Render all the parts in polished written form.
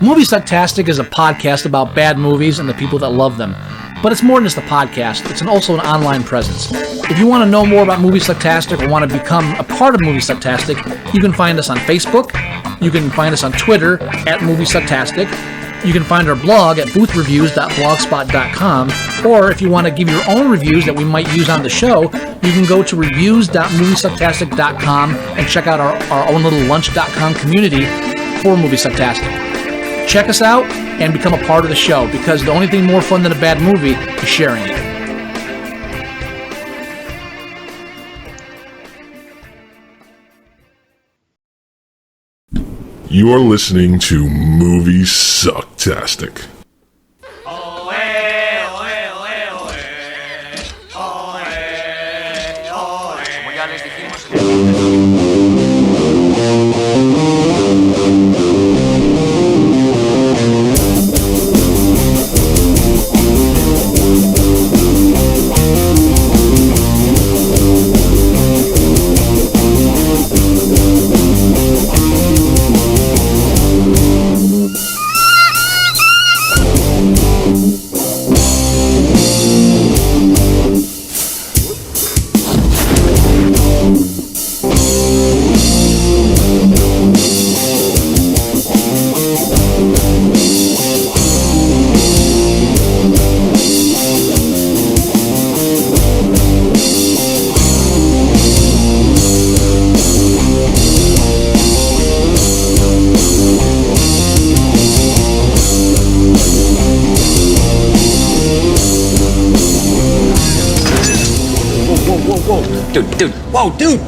Moviesucktastic is a podcast about bad movies and the people that love them. But it's more than just a podcast, it's also an online presence. If you want to know more about Moviesucktastic or want to become a part of Moviesucktastic, you can find us on Facebook, you can find us on Twitter at Moviesucktastic, you can find our blog at boothreviews.blogspot.com, or if you want to give your own reviews that we might use on the show, you can go to reviews.moviesucktastic.com and check out our own little lunch.com community for Moviesucktastic. Check us out and become a part of the show, because the only thing more fun than a bad movie is sharing it. You are listening to Moviesucktastic.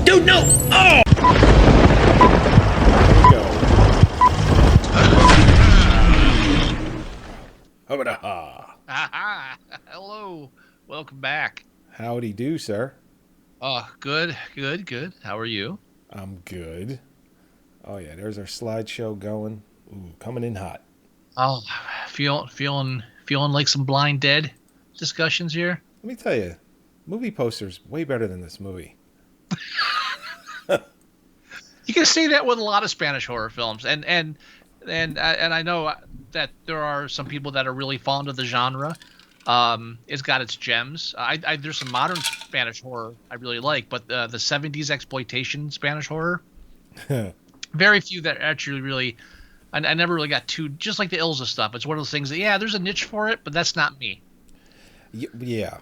Dude, no! Oh! Hello. Welcome back. Howdy do, sir. Oh, good. How are you? I'm good. Oh yeah, there's our slideshow going. Ooh, coming in hot. Oh, feeling like some Blind Dead discussions here. Let me tell you, movie posters way better than this movie. You can say that with a lot of Spanish horror films, and I know that there are some people that are really fond of the genre. It's got its gems. There's some modern Spanish horror I really like, but the 70s exploitation Spanish horror, very few that actually really. I never really got too, just like the Ilza stuff. It's one of those things that, yeah, there's a niche for it, but that's not me. Yeah.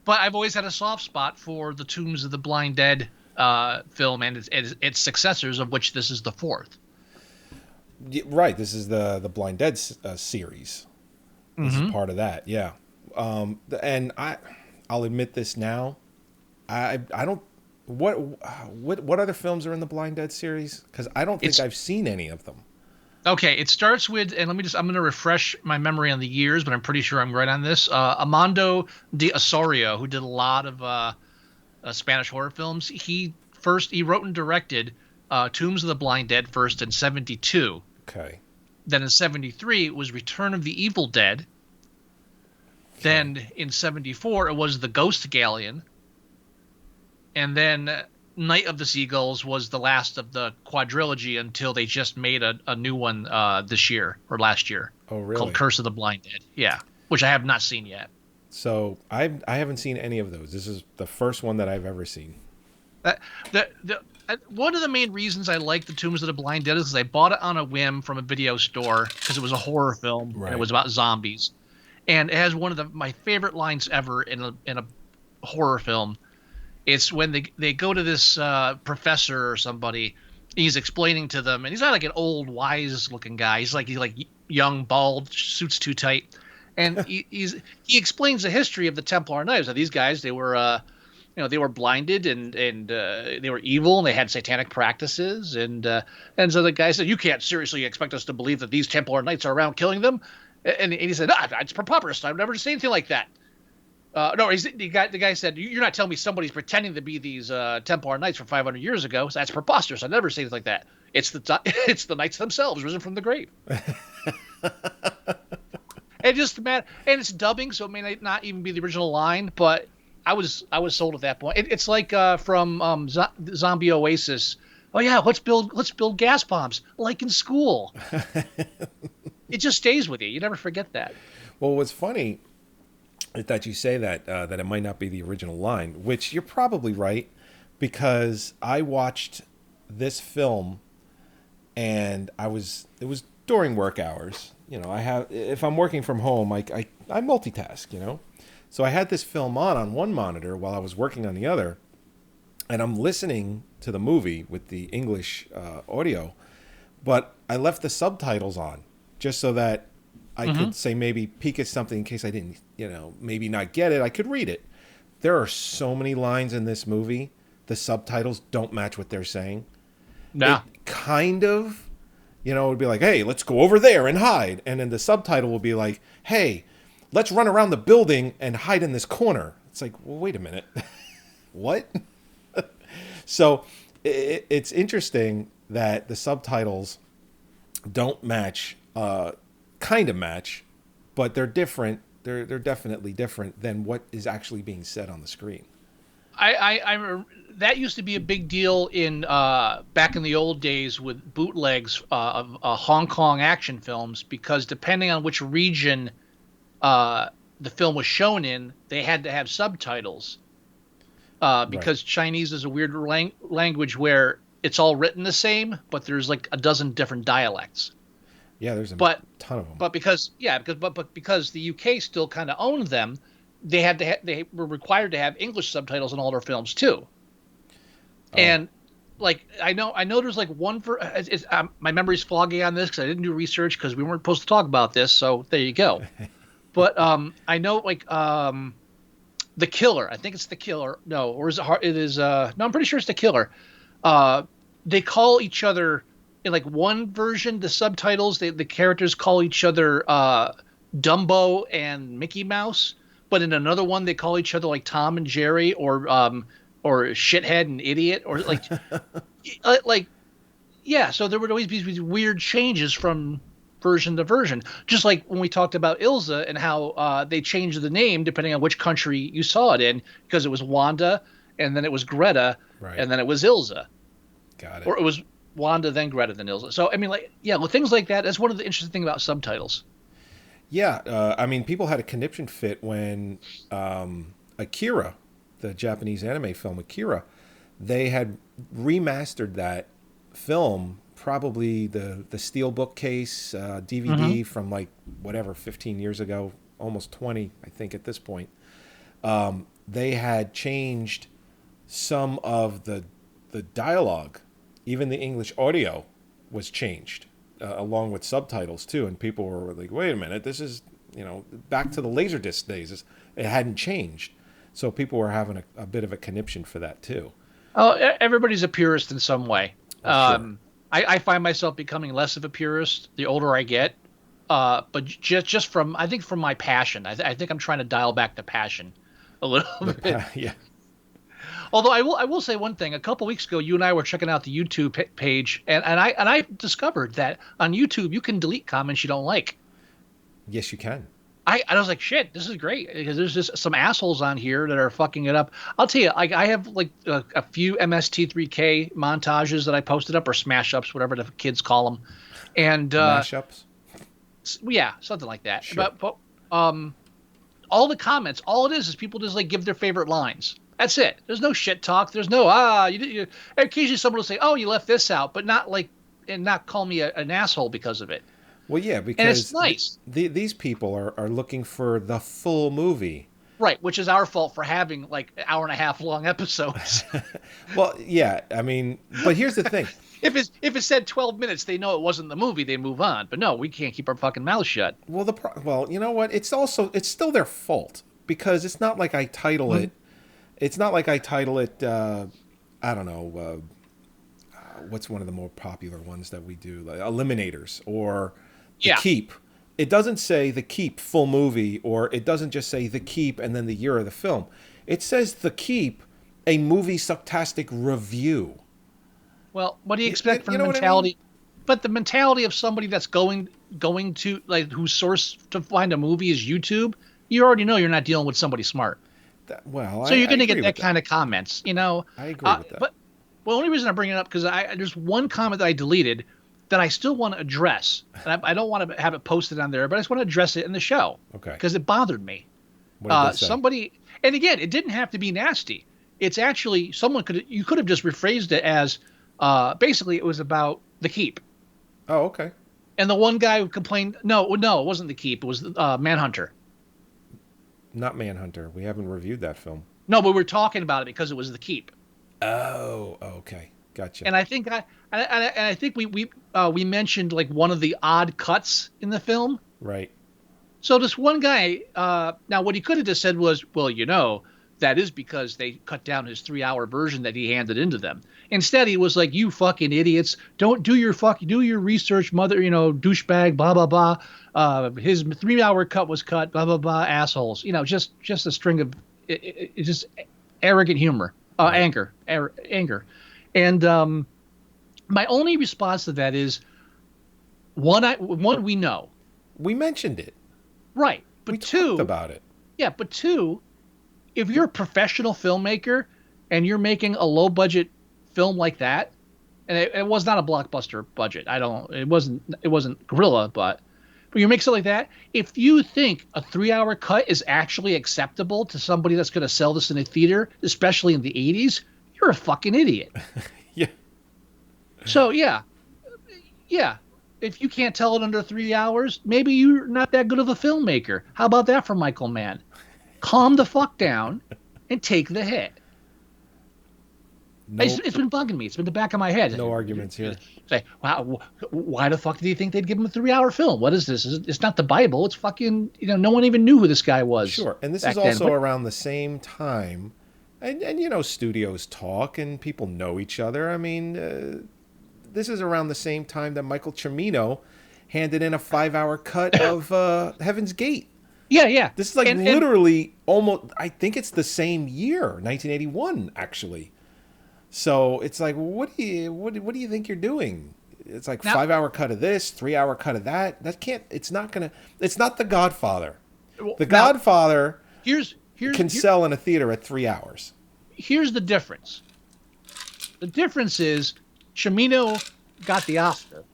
But I've always had a soft spot for the Tombs of the Blind Dead film and its successors, of which this is the fourth. Right. This is the Blind Dead series. This is part of that. Yeah. And I'll admit this now. I don't. What other films are in the Blind Dead series? Because I don't think I've seen any of them. Okay, it starts with, and I'm going to refresh my memory on the years, but I'm pretty sure I'm right on this. Armando de Osorio, who did a lot of Spanish horror films, he wrote and directed Tombs of the Blind Dead first in 1972. Okay. Then in 1973, it was Return of the Evil Dead. Okay. Then in 1974, it was The Ghost Galleon. And then Night of the Seagulls was the last of the quadrilogy until they just made a new one this year or last year. Oh, really? Called Curse of the Blind Dead. Yeah, which I have not seen yet. So I haven't seen any of those. This is the first one that I've ever seen. One of the main reasons I like the Tombs of the Blind Dead is because I bought it on a whim from a video store because it was a horror film. Right. And it was about zombies, and it has one of my favorite lines ever in a horror film. It's when they go to this professor or somebody. He's explaining to them, and he's not like an old wise looking guy. He's like young, bald, suits too tight, and he explains the history of the Templar Knights. Now, these guys, they were they were blinded and they were evil and they had satanic practices, and so the guy said, "You can't seriously expect us to believe that these Templar Knights are around killing them," and he said, "It's preposterous. I've never seen anything like that." No, the guy said, "You're not telling me somebody's pretending to be these Templar Knights from 500 years ago. So that's preposterous. I've never seen anything like that. It's the knights themselves risen from the grave." And just and it's dubbing, so it may not even be the original line, but I was sold at that point. It's like from Zombie Oasis, Oh yeah, let's build gas bombs like in school. It just stays with you. You never forget that. Well, what's funny is that you say that it might not be the original line, which you're probably right, because I watched this film and it was during work hours. You know, if I'm working from home, I multitask, you know. So I had this film on one monitor while I was working on the other, and I'm listening to the movie with the English audio, but I left the subtitles on just so that I could say maybe peek at something in case I didn't, you know, maybe not get it. I could read it. There are so many lines in this movie. The subtitles don't match what they're saying. No. It kind of, you know, it would be like, hey, let's go over there and hide. And then the subtitle will be like, hey, let's run around the building and hide in this corner. It's like, well, wait a minute. What? So it's interesting that the subtitles don't match, kind of match, but they're different. They're definitely different than what is actually being said on the screen. I that used to be a big deal in back in the old days with bootlegs of Hong Kong action films, because depending on which region the film was shown in, they had to have subtitles. Because right. Chinese is a weird language where it's all written the same, but there's like a dozen different dialects. Yeah, there's a ton of them. But because the UK still kind of owned them, they were required to have English subtitles in all their films too. Oh. And like I know there's like one for my memory's foggy on this because I didn't do research because we weren't supposed to talk about this. So there you go. But I know like The Killer. I think it's The Killer. No, or is it? It is. No, I'm pretty sure it's The Killer. They call each other in like one version. The subtitles, the characters call each other Dumbo and Mickey Mouse, but in another one they call each other like Tom and Jerry or shithead and idiot or like like yeah. So there would always be these weird changes from version to version, just like when we talked about Ilsa and how they changed the name depending on which country you saw it in, because it was Wanda and then it was Greta right. and then it was Ilsa. Got it. Or it was Wanda then Greta then Ilsa. So I mean, like yeah, well, things like that. That's one of the interesting things about subtitles. Yeah, I mean, people had a conniption fit when Akira, the Japanese anime film Akira, they had remastered that film. Probably the Steelbook case DVD from like whatever 15 years ago, almost 20 I think at this point. They had changed some of the dialogue, even the English audio was changed along with subtitles too, and people were like, wait a minute, this is, you know, back to the Laserdisc days. It hadn't changed, so people were having a bit of a conniption for that too. Oh, everybody's a purist in some way. Sure. I find myself becoming less of a purist the older I get, but just from my passion. I think I'm trying to dial back the passion a little bit. Yeah. Although I will say one thing. A couple weeks ago, you and I were checking out the YouTube page, and I discovered that on YouTube you can delete comments you don't like. Yes, you can. I was like, shit, this is great, because there's just some assholes on here that are fucking it up. I'll tell you, like I have like a few MST3K montages that I posted up, or smash ups, whatever the kids call them, and mashups. Yeah, something like that. Sure. But all the comments, all it is people just like give their favorite lines. That's it. There's no shit talk. There's no you occasionally someone will say, oh, you left this out, but not like, and not call me an asshole because of it. Well, yeah, because and it's nice. These people are looking for the full movie. Right, which is our fault for having like an hour and a half long episodes. Well, yeah, I mean, but here's the thing. If it said 12 minutes, they know it wasn't the movie, they move on. But no, we can't keep our fucking mouths shut. Well, you know what? It's still their fault, because it's not like I title it. It's not like I title it. I don't know. What's one of the more popular ones that we do? Like Eliminators or The Keep. It doesn't say The Keep full movie, or it doesn't just say The Keep and then the year of the film. It says The Keep, a Moviesucktastic review. Well, what do you expect from the mentality? I mean? But the mentality of somebody that's going to, like, whose source to find a movie is YouTube, you already know you're not dealing with somebody smart. So you're going to get that kind of comments, you know. I agree with that. Well, the only reason I bring it up because there's one comment that I deleted that I still want to address, and I don't want to have it posted on there, but I just want to address it in the show. Okay. Because it bothered me. What did they say? Somebody, and again, it didn't have to be nasty. It's actually you could have just rephrased it as basically it was about the Keep. Oh, okay. And the one guy who complained, no, it wasn't the Keep. It was Manhunter. Not Manhunter. We haven't reviewed that film. No, but we're talking about it because it was the Keep. Oh, okay. Gotcha. And I think I think we mentioned like one of the odd cuts in the film. Right. So this one guy, now what he could have just said was, well, that is because they cut down his 3-hour version that he handed into them. Instead, he was like, you fucking idiots, don't do your research, mother, douchebag, blah, blah, blah. His 3-hour cut was cut, blah, blah, blah, assholes. Just a string of just arrogant humor, anger. And my only response to that is, one we know. We mentioned it. Right. But we two, talked about it. Yeah, but two, if you're a professional filmmaker and you're making a low budget film like that, and it was not a blockbuster budget. It wasn't Gorilla, but you make something like that. If you think a 3-hour cut is actually acceptable to somebody that's going to sell this in a theater, especially in the 80s, you're a fucking idiot. Yeah. So yeah. If you can't tell it under 3 hours, maybe you're not that good of a filmmaker. How about that for Michael Mann? Calm the fuck down and take the hit. No, it's been bugging me. It's been the back of my head. No arguments here. Say, wow, why the fuck do you think they'd give him a 3-hour film? What is this? It's not the Bible. It's fucking, no one even knew who this guy was. Sure. And this is also around the same time. And studios talk and people know each other. I mean, this is around the same time that Michael Cimino handed in a 5-hour cut of Heaven's Gate. Yeah. This is literally almost, I think it's the same year, 1981, actually. So it's like, what do you think you're doing? It's like 5-hour cut of this, 3-hour cut of that. It's not The Godfather. The Godfather can sell in a theater at 3 hours. Here's the difference. The difference is Cimino got the Oscar.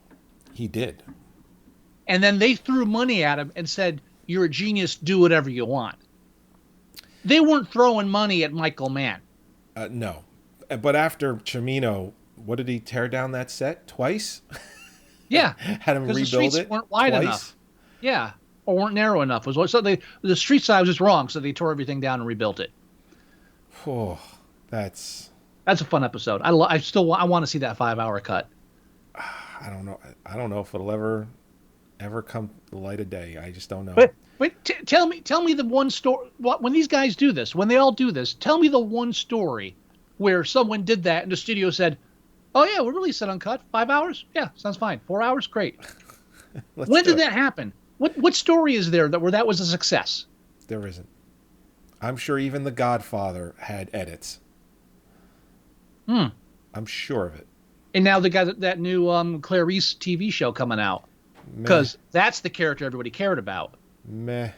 He did. And then they threw money at him and said, you're a genius, do whatever you want. They weren't throwing money at Michael Mann. No. But after Cimino, what did he tear down that set? Twice? Yeah. Had him rebuild the streets it weren't wide twice? enough. Yeah. Or weren't narrow enough. So the street side was just wrong, so they tore everything down and rebuilt it. Oh, that's a fun episode. I want to see that 5-hour cut. I don't know if it'll ever come to the light of day. I just don't know. But tell me the one story. When these guys do this, when they all do this, tell me the one story where someone did that and the studio said, "Oh yeah, we'll release it uncut. 5 hours. Yeah, sounds fine. 4 hours, great." When did that happen? What story is there where that was a success? There isn't. I'm sure even The Godfather had edits. I'm sure of it. And now they got that new Clarice TV show coming out because that's the character everybody cared about. Meh.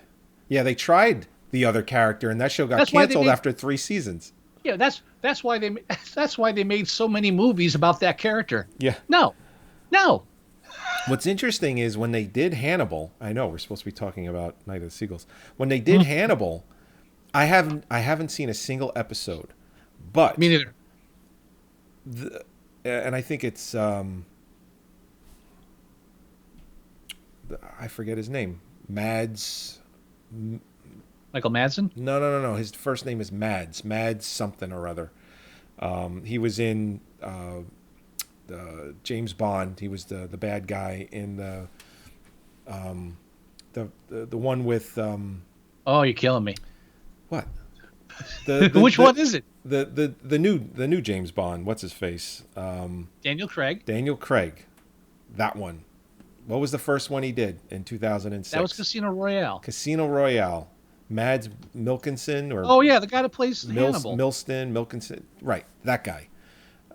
Yeah, they tried the other character, and that show got canceled after 3 seasons. Yeah, that's why they made so many movies about that character. Yeah. No. What's interesting is when they did Hannibal. I know we're supposed to be talking about Night of the Seagulls. When they did Hannibal, I haven't seen a single episode, but me neither. And I think it's I forget his name. Mads. Michael Madsen? No. His first name is Mads. Mads something or other. He was in James Bond. He was the bad guy in the one with. Oh, you're killing me. What? Which one is it? The new James Bond. What's his face? Daniel Craig. Daniel Craig. That one. What was the first one he did in 2006? That was Casino Royale. Casino Royale. Mads Mikkelsen or the guy that plays Hannibal. Milkinson. Right, that guy.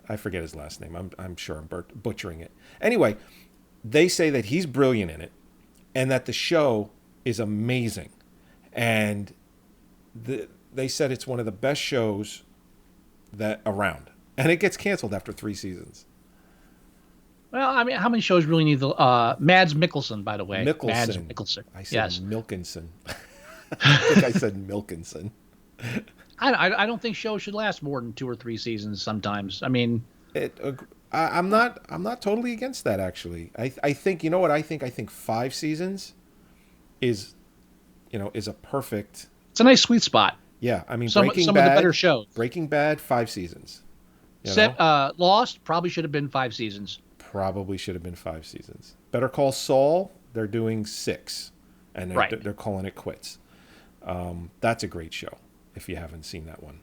I forget his last name. I'm sure I'm butchering it. Anyway, they say that he's brilliant in it and that the show is amazing. And they said it's one of the best shows that around. And it gets canceled after 3 seasons. Well, I mean, how many shows really need the Mads Mikkelsen, by the way? Mikkelsen. Mads Mikkelsen. I said yes. Milkinson. I think I said Milkinson. I don't think shows should last more than 2 or 3 seasons sometimes. I mean, I'm not totally against that, actually. I think, you know what I think? I think 5 seasons is a perfect... It's a nice sweet spot. Yeah, I mean, some of the better shows. Breaking Bad, 5 seasons. Lost probably should have been 5 seasons. Probably should have been 5 seasons. Better Call Saul, they're doing 6, and they're calling it quits. That's a great show if you haven't seen that one.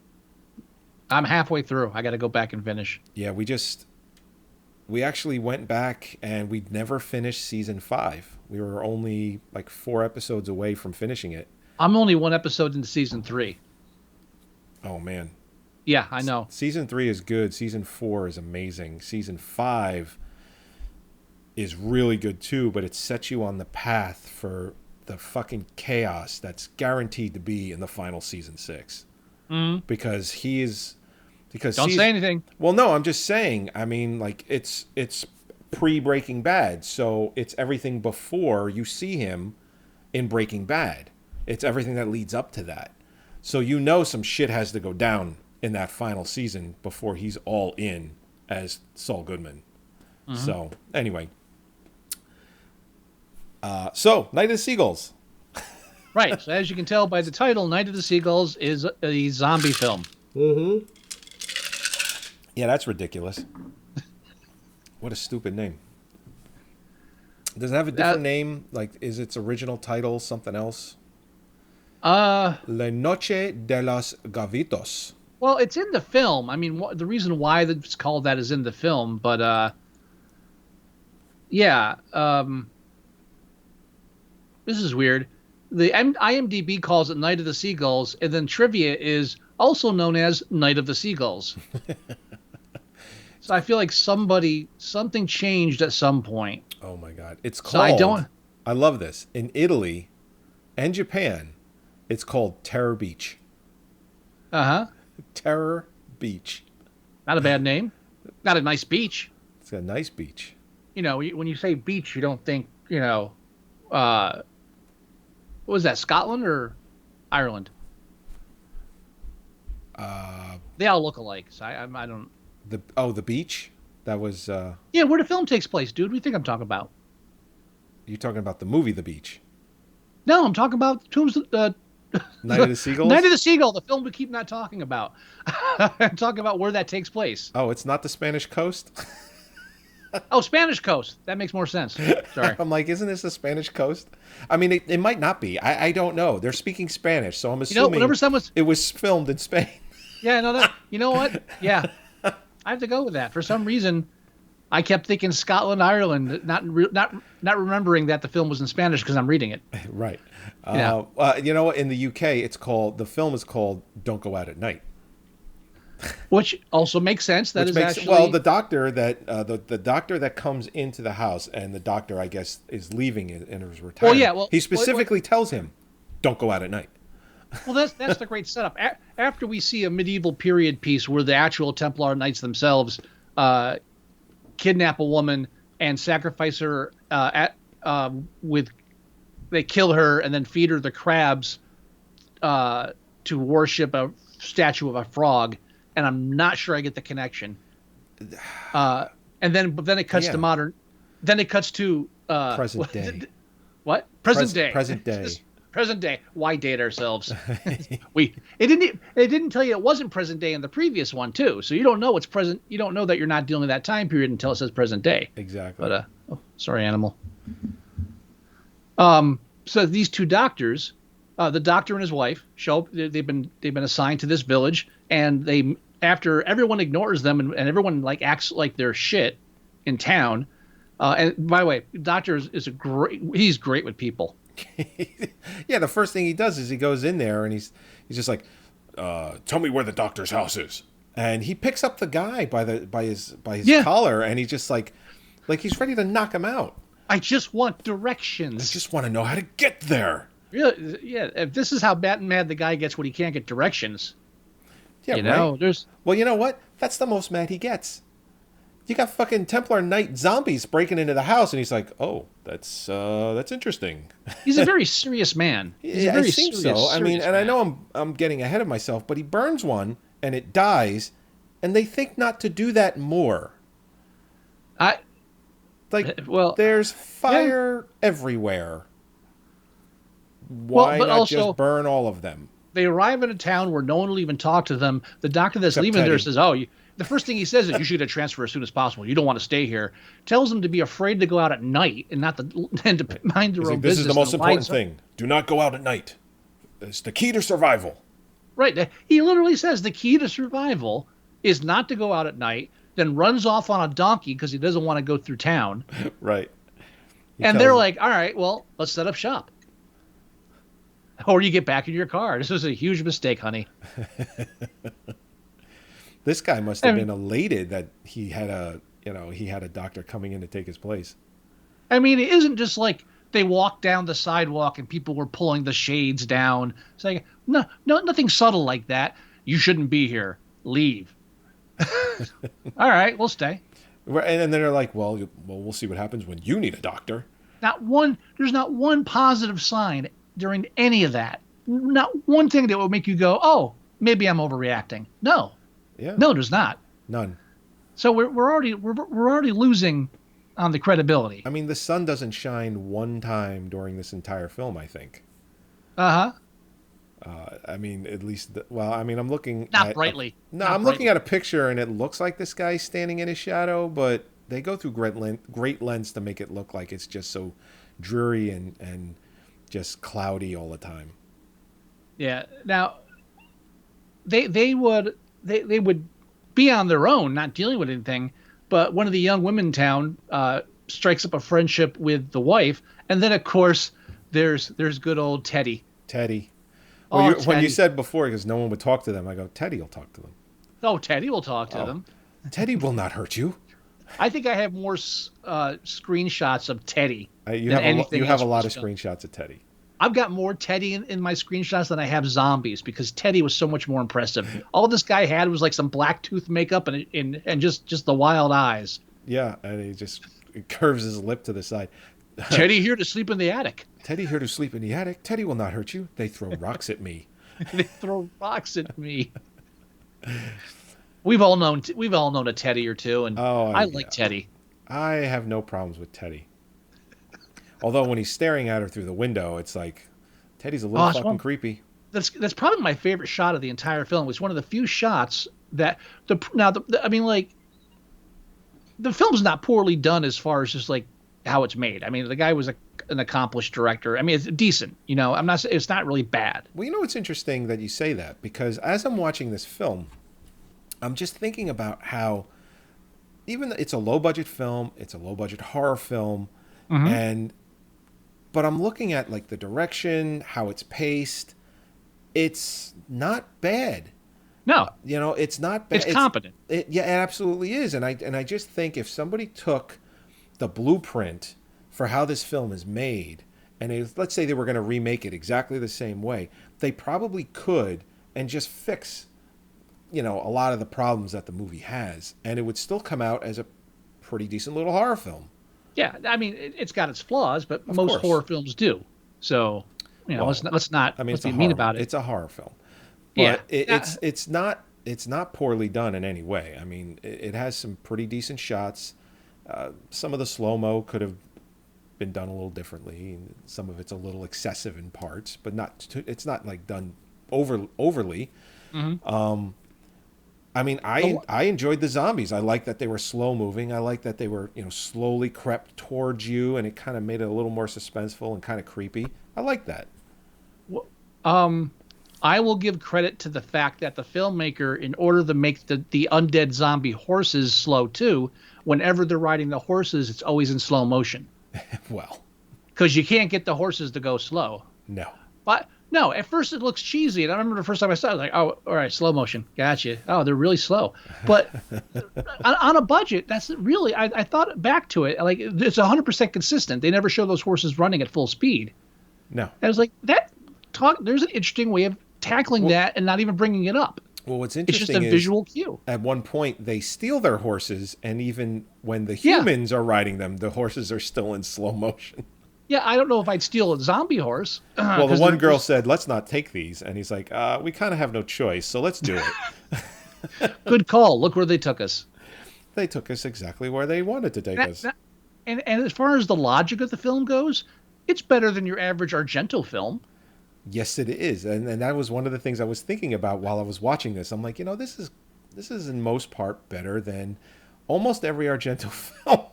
I'm halfway through. I got to go back and finish. Yeah, we actually went back and we'd never finished season 5. We were only like 4 episodes away from finishing it. I'm only 1 episode into season 3. Oh man. Yeah, I know. Season 3 is good. Season 4 is amazing. Season 5 is really good too, but it sets you on the path for the fucking chaos that's guaranteed to be in the final season 6. Because Don't say anything. Well, no, I'm just saying. I mean, like it's pre-Breaking Bad, so it's everything before you see him in Breaking Bad. It's everything that leads up to that. So some shit has to go down in that final season before he's all in as Saul Goodman. So anyway, Night of the Seagulls. Right. So as you can tell by the title, Night of the Seagulls is a zombie film. Mm-hmm. Yeah, that's ridiculous. What a stupid name. Does it have a different name? Like, is its original title something else? La Noche de los Gavitos. Well, it's in the film. I mean, the reason why it's called that is in the film, but yeah. This is weird. The IMDb calls it Night of the Seagulls, and then trivia is also known as Night of the Seagulls. So I feel like something changed at some point. Oh my God. It's called... So I love this. In Italy and Japan, it's called Terror Beach. Uh-huh. Terror Beach. Not a bad name. Not a nice beach. It's a nice beach. When you say beach, you don't think, what was that, Scotland or Ireland? They all look alike, so I don't... The beach? That was... Yeah, where the film takes place, dude. What do you think I'm talking about? You're talking about the movie The Beach. No, I'm talking about Night of the Seagulls? Night of the Seagull, the film we keep not talking about. I'm talking about where that takes place. Oh, it's not the Spanish coast? Oh, Spanish coast. That makes more sense. Sorry. I'm like, isn't this the Spanish coast? I mean, it might not be. I don't know. They're speaking Spanish, so I'm assuming it was filmed in Spain. Yeah, no, you know what? Yeah. I have to go with that. For some reason, I kept thinking Scotland, Ireland, not remembering that the film was in Spanish because I'm reading it. Right. Yeah. You know what? In the UK, the film is called Don't Go Out at Night. Which also makes sense. The doctor the doctor that comes into the house, and the doctor, I guess, is leaving and is retired. Well, yeah. He specifically tells him, "Don't go out at night." Well, that's the great setup. After we see a medieval period piece where the actual Templar Knights themselves kidnap a woman and sacrifice her they kill her and then feed her the crabs to worship a statue of a frog. And I'm not sure I get the connection. But then it cuts to modern. Then it cuts to present day. What? Present day. Present day. Present day. Why date ourselves? It didn't tell you it wasn't present day in the previous one too. So you don't know it's present. You don't know that you're not dealing with that time period until it says present day. Exactly. But sorry, animal. So these two doctors, the doctor and his wife, show up. They've been assigned to this village, and after everyone ignores them and everyone acts like they're shit in town. And by the way, the doctor he's great with people. Yeah, the first thing he does is he goes in there and he's just like, tell me where the doctor's house is. And he picks up the guy by his collar, and he's just like he's ready to knock him out. I just want directions. I just want to know how to get there. Really? Yeah. If this is how mad the guy gets when he can't get directions. Yeah, Well, you know what? That's the most mad he gets. You got fucking Templar Knight zombies breaking into the house, and he's like, "Oh, that's interesting." He's a very serious man. He's Yeah, a very it seems so. I mean, and I know I'm getting ahead of myself, but he burns one and it dies, and they think not to do that more. There's fire everywhere. Why not also, just burn all of them? They arrive in a town where no one will even talk to them. The doctor that's leaving there says, the first thing he says is, you should get a transfer as soon as possible. You don't want to stay here. Tells them to be afraid to go out at night and not to mind their own business. This is the most important thing. Do not go out at night. It's the key to survival. Right. He literally says the key to survival is not to go out at night, then runs off on a donkey because he doesn't want to go through town. Right. And they're like, all right, well, let's set up shop. Or you get back in your car. This was a huge mistake, honey. This guy must have been elated that he had a doctor coming in to take his place. I mean, it isn't just like they walked down the sidewalk and people were pulling the shades down. It's like, no, nothing subtle like that. You shouldn't be here. Leave. All right, we'll stay. And then they're like, well, we'll see what happens when you need a doctor. There's not one positive sign during any of that. Not one thing that would make you go, oh, maybe I'm overreacting. No. Yeah. No, there's not. None. So we're already losing on the credibility. I mean, the sun doesn't shine one time during this entire film, I think. Uh-huh. I mean, at least, I'm looking Not brightly. I'm looking at a picture and it looks like this guy's standing in his shadow, but they go through great lengths to make it look like it's just so dreary and just cloudy all the time. Yeah. Now, they would be on their own, not dealing with anything, but one of the young women in town strikes up a friendship with the wife, and then, of course, there's good old Teddy. Teddy. Well, when you said before, because no one would talk to them, I go, Teddy will talk to them. Oh, Teddy will talk to them. Teddy will not hurt you. I think I have more screenshots of Teddy. You have a lot of screenshots of Teddy. I've got more Teddy in my screenshots than I have zombies because Teddy was so much more impressive. All this guy had was like some black tooth makeup and just the wild eyes. Yeah, and he just curves his lip to the side. Teddy here to sleep in the attic. Teddy here to sleep in the attic. Teddy will not hurt you. They throw rocks at me. They throw rocks at me. We've all known a Teddy or two, and I like Teddy. I have no problems with Teddy. Although when he's staring at her through the window, it's like Teddy's a little fucking creepy. That's probably my favorite shot of the entire film. It's one of the few shots that the film's not poorly done as far as just like how it's made. I mean, the guy was an accomplished director. I mean, it's decent. It's not really bad. Well, it's interesting that you say that because as I'm watching this film, I'm just thinking about how even it's a low budget film, it's a low budget horror film, but I'm looking at like the direction, how it's paced. It's not bad. No, it's not bad. It's competent. It absolutely is. And I just think if somebody took the blueprint for how this film is made, and let's say they were going to remake it exactly the same way, they probably could and just fix, a lot of the problems that the movie has, and it would still come out as a pretty decent little horror film. Yeah, I mean, it's got its flaws, but most horror films do. So, let's not be mean about it. It's a horror film. But it's not poorly done in any way. I mean, it has some pretty decent shots. Some of the slow-mo could have been done a little differently. Some of it's a little excessive in parts, but it's not like done overly. Mm-hmm. I mean, I enjoyed the zombies. I like that they were slow moving. I like that they were, slowly crept towards you, and it kind of made it a little more suspenseful and kind of creepy. I like that. I will give credit to the fact that the filmmaker, in order to make the undead zombie horses slow too, whenever they're riding the horses, it's always in slow motion. Well, because you can't get the horses to go slow. No. But no, at first it looks cheesy, and I remember the first time I saw it, I was like, oh, all right, slow motion, gotcha. Oh, they're really slow. But on a budget, that's really, I thought back to it, like it's 100% consistent. They never show those horses running at full speed. No. I was like, there's an interesting way of tackling that and not even bringing it up. Well, what's It's just interesting a is visual cue. at one point they steal their horses, and even when the Yeah. humans are riding them, the horses are still in slow motion. Yeah, I don't know if I'd steal a zombie horse. Well, the 'Cause one girl there's- said, "Let's not take these," and he's like, "We kind of have no choice, so let's do it." Good call. Look where they took us. They took us exactly where they wanted to take us. And as far as the logic of the film goes, it's better than your average Argento film. Yes, it is, and that was one of the things I was thinking about while I was watching this. I'm like, this is in most part better than almost every Argento film.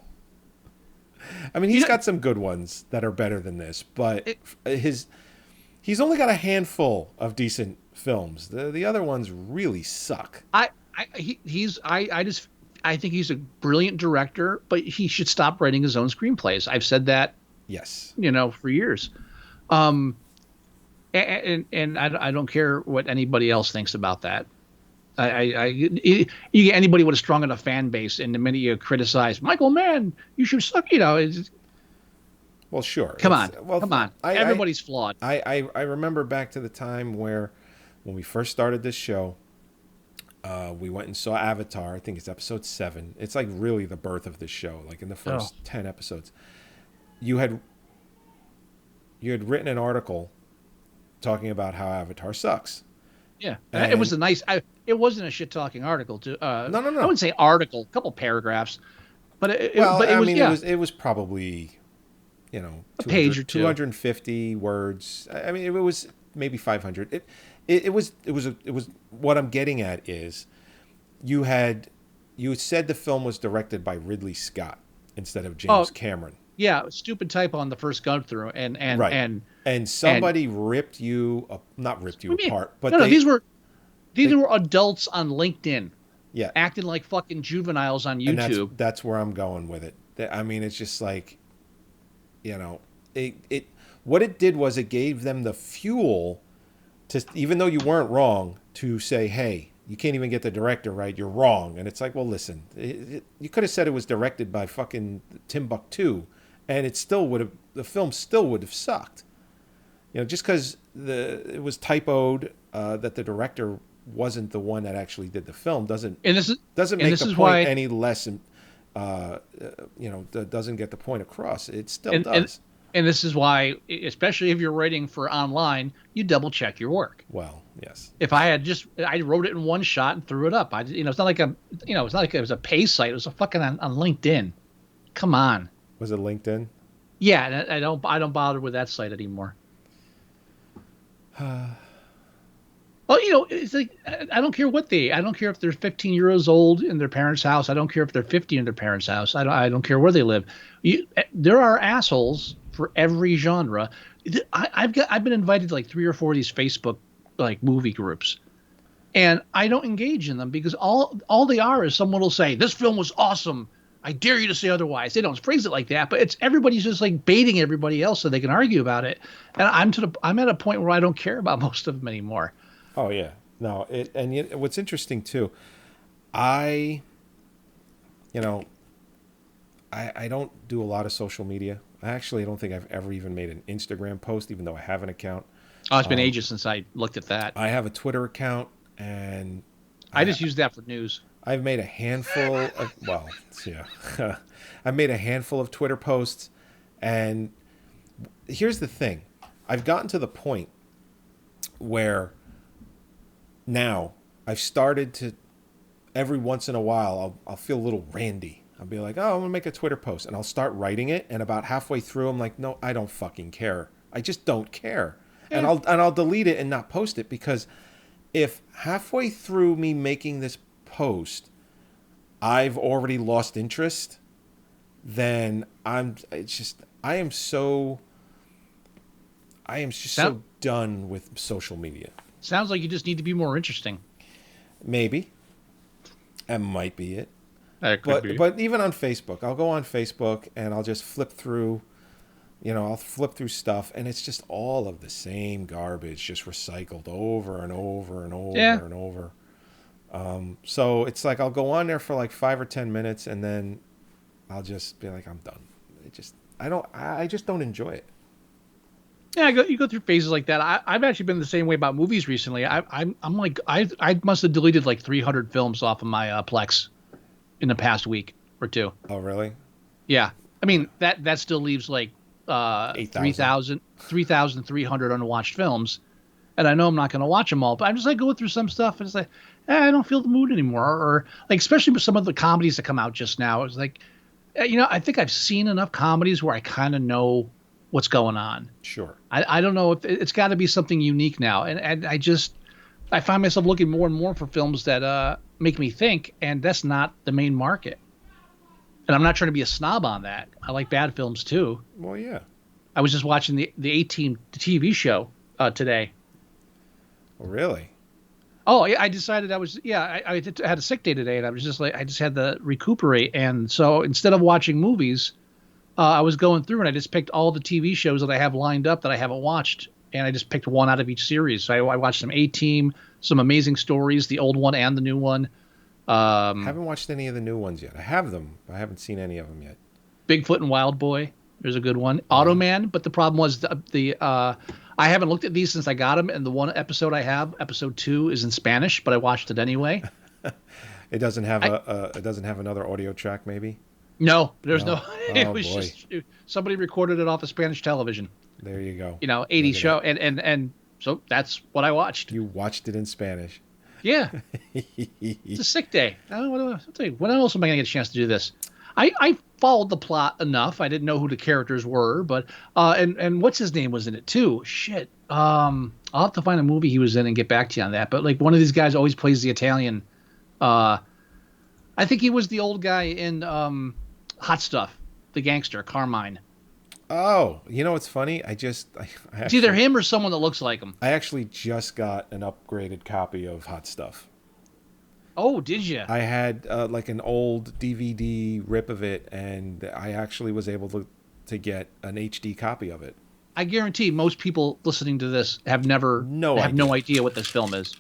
I mean, he's got some good ones that are better than this, but he's only got a handful of decent films. The other ones really suck. I think he's a brilliant director, but he should stop writing his own screenplays. I've said that, Yes. for years. And I don't care what anybody else thinks about that. You get anybody with a strong enough fan base, and the minute you criticize Michael Mann, you should suck. Well, sure. Come on. Everybody's flawed. I remember back to the time when we first started this show, we went and saw Avatar. I think it's episode 7. It's like really the birth of this show. Like in the first 10 episodes, you had written an article talking about how Avatar sucks. Yeah, And it was it wasn't a shit talking article. No. I wouldn't say article, a couple paragraphs, but it was probably, a page or two, 250 words. I mean, it was maybe 500. It was what I'm getting at is you said the film was directed by Ridley Scott instead of James Cameron. Yeah, stupid typo on the first gun through, and somebody ripped you not ripped you apart, but these were adults on LinkedIn, yeah, acting like fucking juveniles on YouTube. And that's where I'm going with it. I mean, it's just like, it what it did was it gave them the fuel to, even though you weren't wrong, to say, hey, you can't even get the director right, you're wrong. And it's like, well, listen, you could have said it was directed by fucking Timbuktu, and the film still would have sucked. Just because it was typoed, that the director wasn't the one that actually did the film doesn't make the point any less. Doesn't get the point across. It still does. And this is why, especially if you're writing for online, you double check your work. Well, yes. If I wrote it in one shot and threw it up. It's not like it's not like it was a pay site. It was a fucking on LinkedIn. Come on. Was it LinkedIn? Yeah, I don't bother with that site anymore. Well, it's like I don't care I don't care if they're 15 years old in their parents' house. I don't care if they're 50 in their parents' house. I don't care where they live. There are assholes for every genre. I've been invited to like 3 or 4 of these Facebook like movie groups, and I don't engage in them because all they are is someone will say this film was awesome. I dare you to say otherwise. They don't phrase it like that, but everybody's just like baiting everybody else so they can argue about it. And I'm at a point where I don't care about most of them anymore. Oh yeah, no. What's interesting too, I don't do a lot of social media. I actually don't think I've ever even made an Instagram post, even though I have an account. Oh, it's been ages since I looked at that. I have a Twitter account, and I just use that for news. I've made a handful of I've made a handful of Twitter posts, and here's the thing. I've gotten to the point where now I've started to, every once in a while, I'll feel a little randy. I'll be like, oh, I'm going to make a Twitter post, and I'll start writing it, and about halfway through, I'm like, no, I don't fucking care. I just don't care. Yeah. And I'll delete it and not post it, because if halfway through me making this post, I've already lost interest, then I am so done with social media. Sounds like you just need to be more interesting. Maybe. That might be it. That could be. But even on Facebook, I'll go on Facebook and I'll just flip through, I'll flip through stuff, and it's just all of the same garbage, just recycled over and over and over and over. So it's like I'll go on there for like 5 or 10 minutes, and then I'll just be like, I'm done. I just don't enjoy it. Yeah, you go through phases like that. I've actually been the same way about movies recently. I'm like I must have deleted like 300 films off of my Plex in the past week or two. Oh, really? Yeah, I mean that still leaves like 8,000. 3,300 unwatched films, and I know I'm not going to watch them all. But I'm just like going through some stuff and it's like, I don't feel the mood anymore, or like especially with some of the comedies that come out just now. It's like, I think I've seen enough comedies where I kind of know what's going on. Sure. I don't know if it's got to be something unique now. And I find myself looking more and more for films that make me think, and that's not the main market. And I'm not trying to be a snob on that. I like bad films too. Well, yeah. I was just watching the A-Team TV show today. Well, really? Oh, yeah, I decided I had a sick day today, and I was just like, I just had to recuperate. And so instead of watching movies, I was going through and I just picked all the TV shows that I have lined up that I haven't watched, and I just picked one out of each series. So I watched some A-Team, some Amazing Stories, the old one and the new one. Haven't watched any of the new ones yet. I have them, but I haven't seen any of them yet. Bigfoot and Wild Boy, there's a good one. Automan, but the problem was I haven't looked at these since I got them, and the one episode I have, episode 2, is in Spanish, but I watched it anyway. It doesn't have it doesn't have another audio track, maybe? No, there's no. It Oh, was boy. just somebody recorded it off of Spanish television. There you go. 80 Look at show, it. and so that's what I watched. You watched it in Spanish. Yeah, it's a sick day. I'll tell you, when else am I going to get a chance to do this? I followed the plot enough. I didn't know who the characters were, but and what's his name was in it too. Shit. I'll have to find a movie he was in and get back to you on that. But like one of these guys always plays the Italian. I think he was the old guy in Hot Stuff, the gangster Carmine. Oh, you know what's funny? I It's either him or someone that looks like him. I actually just got an upgraded copy of Hot Stuff. Oh, did you? I had like an old DVD rip of it, and I actually was able to get an HD copy of it. I guarantee most people listening to this have no idea what this film is.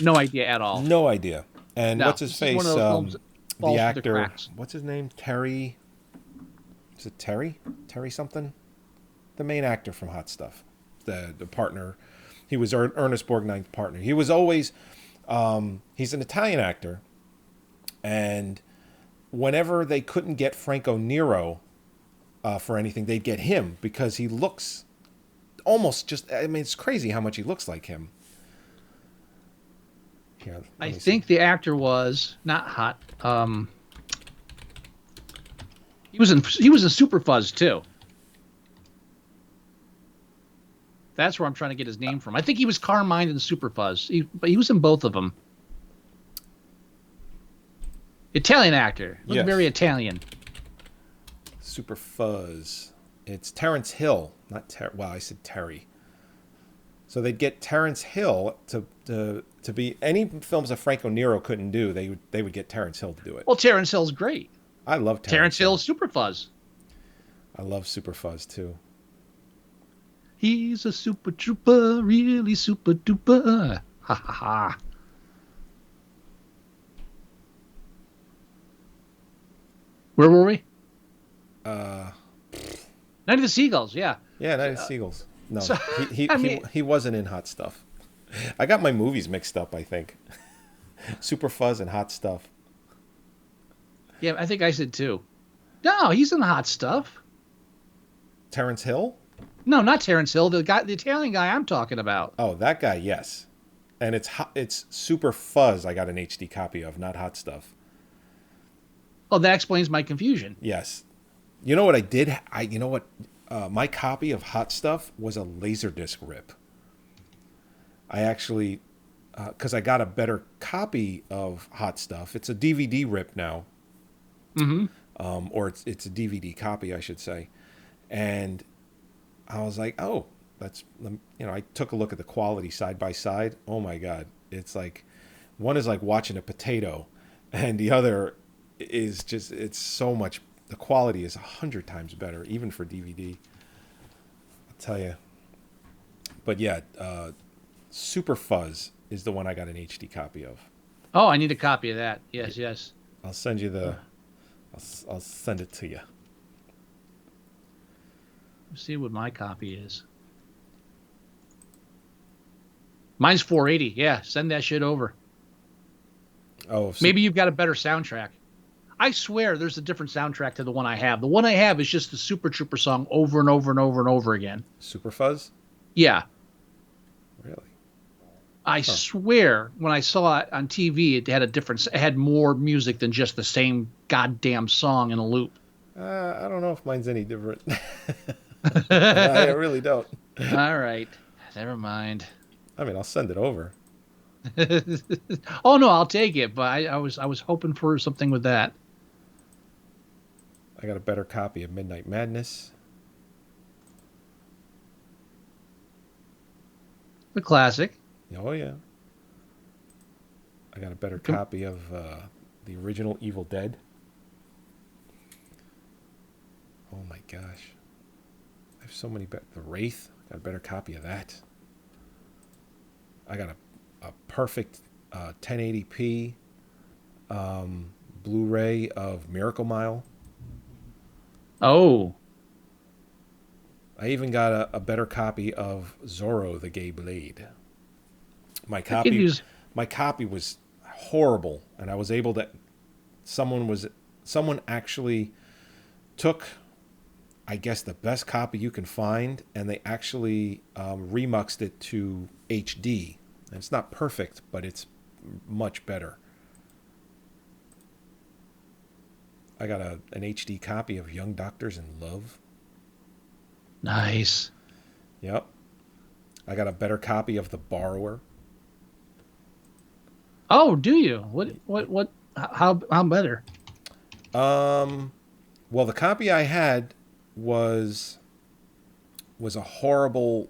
No idea at all. No idea. And No, what's his this is face? one of those films that falls The through the actor. cracks. What's his name? Terry. Is it Terry? Terry something? The main actor from Hot Stuff. The partner. He was Ernest Borgnine's partner. He was always. He's an Italian actor, and whenever they couldn't get Franco Nero for anything, they'd get him because he looks almost just. I mean, it's crazy how much he looks like him. Here, I think the actor was not Hot. He was in Super Fuzz too. That's where I'm trying to get his name from. I think he was Carmine in Super Fuzz, but he was in both of them. Italian actor, looked Yes. very Italian. Super Fuzz. It's Terrence Hill, not well, I said Terry. So they'd get Terrence Hill to be any films that Franco Nero couldn't do. They would get Terrence Hill to do it. Well, Terrence Hill's great. I love Terrence Hill's Super Fuzz. I love Super Fuzz too. He's a super trooper, really super duper. Ha ha ha. Where were we? Night of the Seagulls, yeah. Yeah, Night of Seagulls. No, so- he wasn't in Hot Stuff. I got my movies mixed up, I think. Super Fuzz and Hot Stuff. Yeah, I think I said two. No, he's in Hot Stuff. Terrence Hill? No, not Terrence Hill. The Italian guy I'm talking about. Oh, that guy, yes. And it's Super Fuzz I got an HD copy of, not Hot Stuff. Oh, that explains my confusion. Yes. You know what I did? My copy of Hot Stuff was a Laserdisc rip. I actually, because I got a better copy of Hot Stuff. It's a DVD rip now. Mm-hmm. Or it's a DVD copy, I should say. And I was like, oh, I took a look at the quality side by side. Oh my God. It's like, one is like watching a potato and the other is just, it's so much, the quality is 100 times better, even for DVD. I'll tell you. But yeah, Super Fuzz is the one I got an HD copy of. Oh, I need a copy of that. Yes. I'll send you I'll send it to you. Let's see what my copy is. Mine's 480. Yeah, send that shit over. Oh, Maybe you've got a better soundtrack. I swear there's a different soundtrack to the one I have. The one I have is just the Super Trooper song over and over and over and over again. Super Fuzz? Yeah. Really? I swear when I saw it on TV, it had it had more music than just the same goddamn song in a loop. I don't know if mine's any different. I really don't. All right. Never mind. I mean, I'll send it over. Oh no, I'll take it, but I was hoping for something with that. I got a better copy of Midnight Madness. The classic. Oh, yeah. I got a better copy of the original Evil Dead. Oh my gosh. I have so many The Wraith. Got a better copy of that. I got a perfect 1080p Blu-ray of Miracle Mile. Oh. I even got a better copy of Zorro the Gay Blade. My copy was horrible, and I was able to. Someone actually took, I guess, the best copy you can find, and they actually remuxed it to HD. And it's not perfect, but it's much better. I got an HD copy of Young Doctors in Love. Nice. Yep. I got a better copy of The Borrower. Oh, do you? What how better? Well, the copy I had was a horrible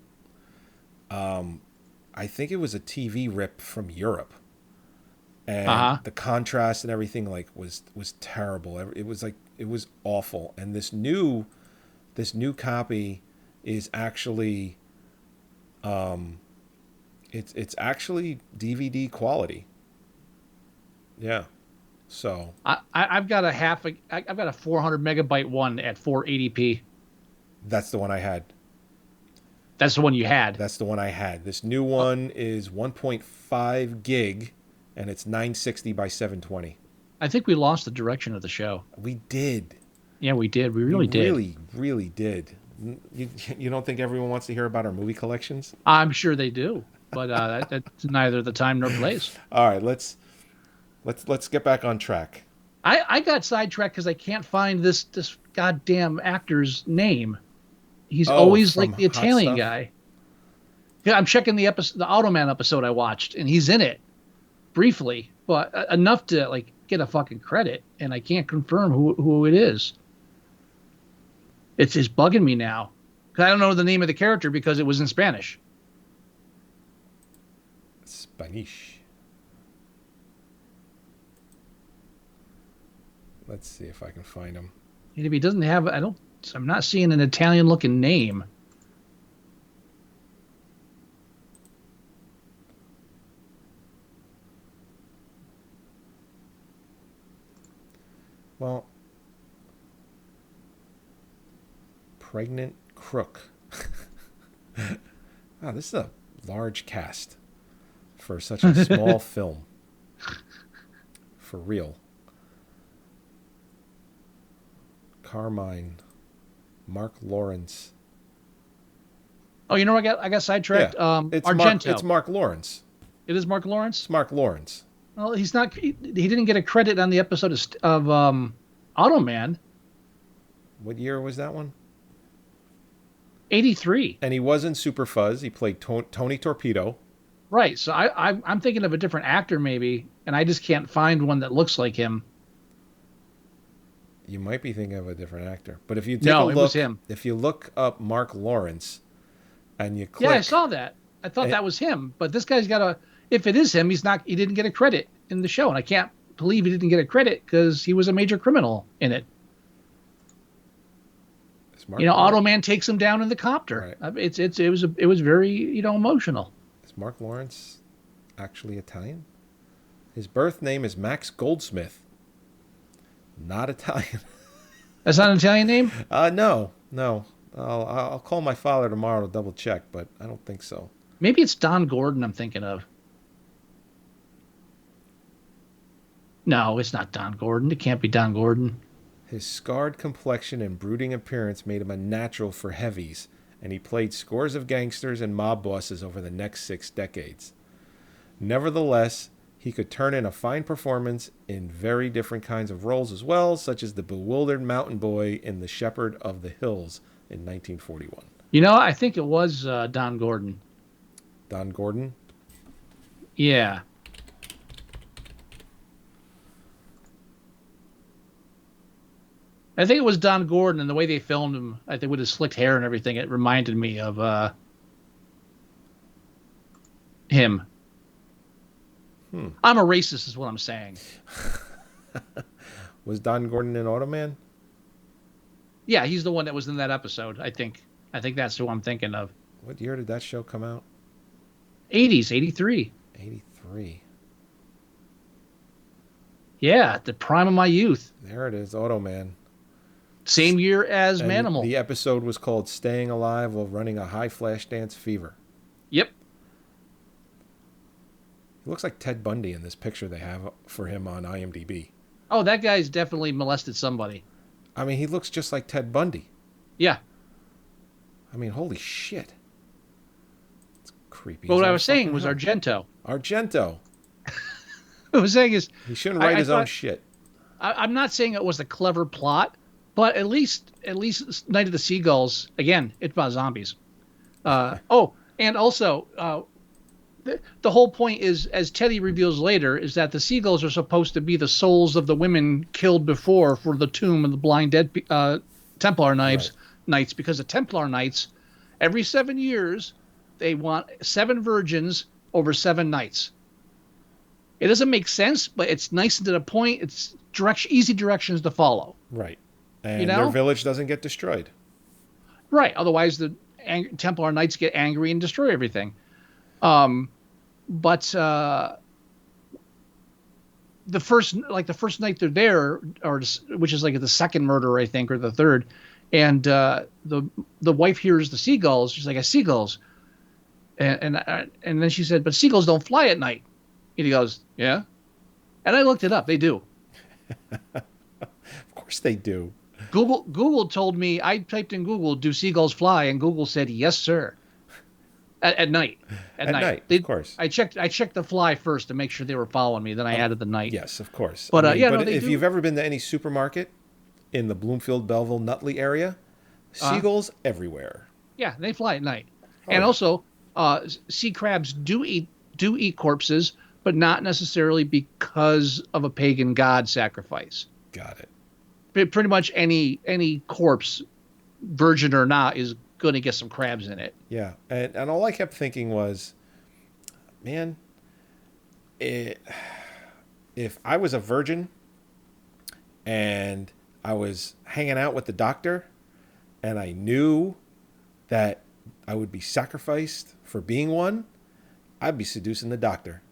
I think it was a TV rip from Europe. And the contrast and everything was terrible. It was awful. And this new copy is actually it's actually DVD quality. Yeah. So I've got I've got a 400 megabyte one at 480p. That's the one I had. That's the one you had. That's the one I had. This new one is 1.5 gig, and it's 960 by 720. I think we lost the direction of the show. We did. Yeah, we did. We really did. Really did. You don't think everyone wants to hear about our movie collections? I'm sure they do, but that's neither the time nor place. All right, let's get back on track. I got sidetracked because I can't find this goddamn actor's name. He's always like the Italian guy. Yeah, I'm checking the Automan episode I watched, and he's in it briefly, but enough to get a fucking credit, and I can't confirm who it is. It's bugging me now because I don't know the name of the character because it was in Spanish. Spanish. Let's see if I can find him. And if he doesn't have, I'm not seeing an Italian-looking name. Well, Pregnant Crook. Wow, this is a large cast for such a small film. For real. Carmine, Mark Lawrence. Oh, you know what? I got sidetracked. Yeah, Argento. It's Mark Lawrence. It is Mark Lawrence? It's Mark Lawrence. Well, he's not. He didn't get a credit on the episode of Automan. What year was that one? 83. And he was in Super Fuzz. He played Tony Torpedo. Right. So I'm thinking of a different actor maybe, and I just can't find one that looks like him. You might be thinking of a different actor, but if you it was him. If you look up Mark Lawrence, and you click, yeah, I saw that. I thought that was him, but this guy's got a. If it is him, he didn't get a credit in the show, and I can't believe he didn't get a credit because he was a major criminal in it. Automan takes him down in the copter. Right. It was very emotional. Is Mark Lawrence actually Italian? His birth name is Max Goldsmith. Not Italian. That's not an Italian name? No. I'll call my father tomorrow to double check, but I don't think so. Maybe it's Don Gordon I'm thinking of. No, it's not Don Gordon. It can't be Don Gordon. His scarred complexion and brooding appearance made him a natural for heavies, and he played scores of gangsters and mob bosses over the next 6 decades. Nevertheless, he could turn in a fine performance in very different kinds of roles as well, such as the bewildered mountain boy in The Shepherd of the Hills in 1941. I think it was Don Gordon. Don Gordon? Yeah. I think it was Don Gordon, and the way they filmed him, I think with his slicked hair and everything, it reminded me of him. I'm a racist, is what I'm saying. Was Don Gordon in Automan? Yeah, he's the one that was in that episode, I think. I think that's who I'm thinking of. What year did that show come out? 80s, 83. 83. Yeah, the prime of my youth. There it is, Automan. Same year as And Manimal. The episode was called Staying Alive While Running a High Flash Dance Fever. Yep. He looks like Ted Bundy in this picture they have for him on IMDb. Oh, that guy's definitely molested somebody. I mean, he looks just like Ted Bundy. Yeah. I mean, holy shit. It's creepy. But what I was saying was Argento. Argento. What I was saying is... He shouldn't write his own shit. I'm not saying it was a clever plot, but at least Night of the Seagulls, again, it's about zombies. And also, the whole point is, as Teddy reveals later, is that the Seagulls are supposed to be the souls of the women killed before for the tomb of the blind dead Templar knights, because the Templar knights, every 7 years, they want 7 virgins over 7 knights. It doesn't make sense, but it's nice and to the point. It's easy directions to follow. Right. And their village doesn't get destroyed. Right. Otherwise, the Templar Knights get angry and destroy everything. But the first night they're there, which is like the second murder, I think, or the third, and the wife hears the seagulls. She's like, "Seagulls," and then she said, "But seagulls don't fly at night." And he goes, "Yeah," and I looked it up. They do. Of course they do. Google told me, I typed in Google, "Do seagulls fly?" and Google said, "Yes, sir." At night. At night, of course. I checked the fly first to make sure they were following me. Then I added the night. Yes, of course. But if you've ever been to any supermarket in the Bloomfield, Belleville, Nutley area, seagulls everywhere. Yeah, they fly at night. And also, sea crabs do eat corpses, but not necessarily because of a pagan god sacrifice. Got it. Pretty much any corpse, virgin or not, is going to get some crabs in it. Yeah, and all I kept thinking was, man, if I was a virgin and I was hanging out with the doctor and I knew that I would be sacrificed for being one, I'd be seducing the doctor.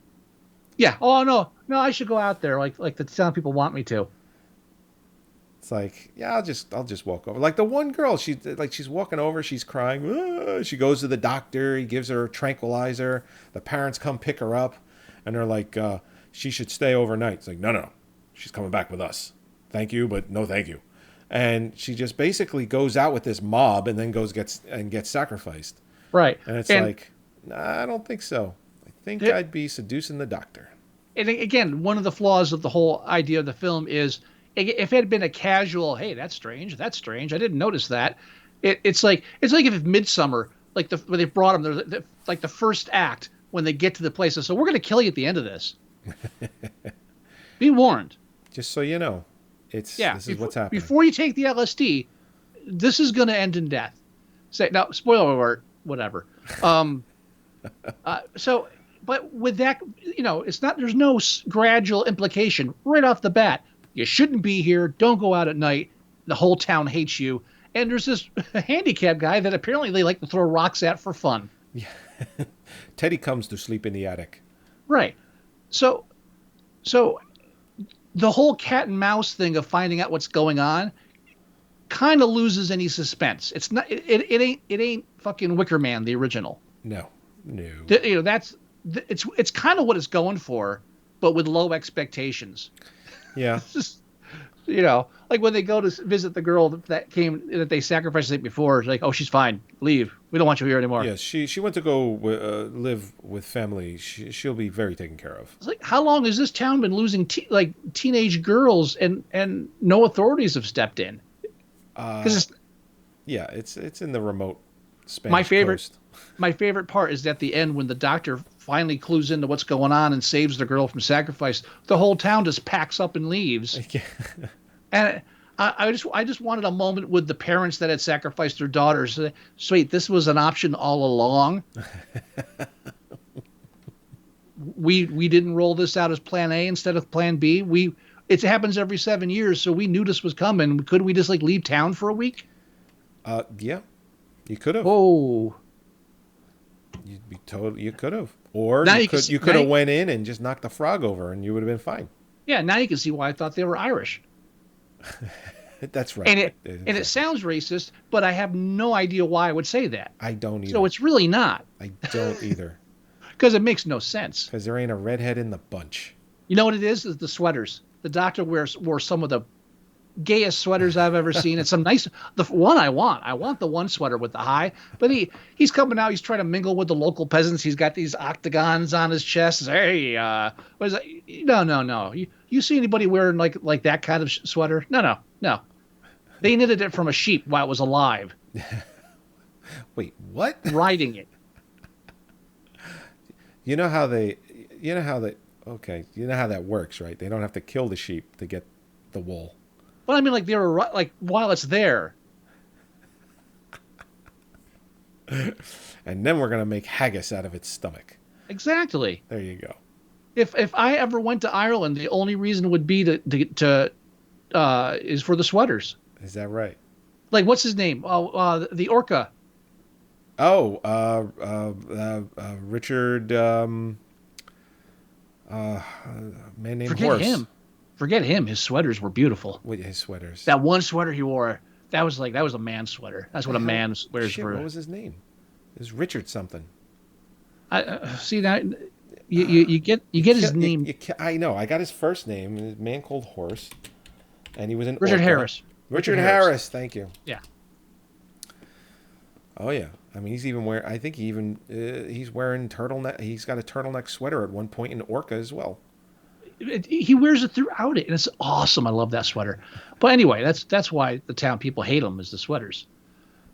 Yeah. Oh no, I should go out there like the town people want me to. It's like, yeah, I'll just walk over. Like the one girl, she's walking over, she's crying. She goes to the doctor. He gives her a tranquilizer. The parents come pick her up, and they're like, she should stay overnight. It's like, no, she's coming back with us. Thank you, but no, thank you. And she just basically goes out with this mob and then gets sacrificed. Right. And it's like, nah, I don't think so. I think I'd be seducing the doctor. And again, one of the flaws of the whole idea of the film is, if it had been a casual, "Hey, that's strange. I didn't notice that." It's like if Midsummer, like when they brought them, like the first act when they get to the place, so we're going to kill you at the end of this. Be warned. Just so you know, this is what's happening. Before you take the LSD, this is going to end in death. Say now, spoiler alert, whatever. But with that, it's not. There's no gradual implication right off the bat. You shouldn't be here. Don't go out at night. The whole town hates you. And there's this handicapped guy that apparently they like to throw rocks at for fun. Yeah. Teddy comes to sleep in the attic. Right. So the whole cat and mouse thing of finding out what's going on, kind of loses any suspense. It's not. It ain't fucking Wicker Man, the original. No. It's kind of what it's going for, but with low expectations. Yeah. Just, like when they go to visit the girl that they sacrificed the night before. It's like, oh, she's fine. Leave. We don't want you here anymore. Yes, she went to go live with family. She'll be very taken care of. It's like, how long has this town been losing teenage girls and no authorities have stepped in? Because it's in the remote Spanish coast. My favorite part is at the end when the doctor finally clues into what's going on and saves the girl from sacrifice. The whole town just packs up and leaves. And I just wanted a moment with the parents that had sacrificed their daughters. Sweet, this was an option all along. we didn't roll this out as Plan A instead of Plan B. It happens every 7 years, so we knew this was coming. Could we just leave town for a week? Yeah, you could have. Oh. You could have, or you could have went in and just knocked the frog over, and you would have been fine. Yeah, now you can see why I thought they were Irish. That's right. And it sounds racist, but I have no idea why I would say that. I don't either. So it's really not. I don't either. Because it makes no sense. Because there ain't a redhead in the bunch. You know what it is the sweaters. The doctor wore some of the gayest sweaters I've ever seen. It's some nice, the one I want the one sweater with the high, but he's coming out. He's trying to mingle with the local peasants. He's got these octagons on his chest. Hey, what is that? No. You see anybody wearing like that kind of sweater? No. They knitted it from a sheep while it was alive. Wait, what? Riding it. You know how that works, right? They don't have to kill the sheep to get the wool. Well, I mean, they were while it's there. And then we're gonna make haggis out of its stomach. Exactly. There you go. If I ever went to Ireland, the only reason would be to is for the sweaters. Is that right? What's his name? Oh, the orca. Oh, Richard. Man named Horse. Forget him. His sweaters were beautiful. With his sweaters. That one sweater he wore, that was a man's sweater. That's what a man wears. Shit, what was his name? It was Richard something. See that you get his name. I know. I got his first name. A man called Horse, and he was in Richard Harris. Richard Harris. Thank you. Yeah. Oh yeah. I mean, he's even wearing. I think he's wearing turtleneck. He's got a turtleneck sweater at one point in Orca as well. He wears it throughout it, and it's awesome. I love that sweater. But anyway, that's why the town people hate him, is the sweaters.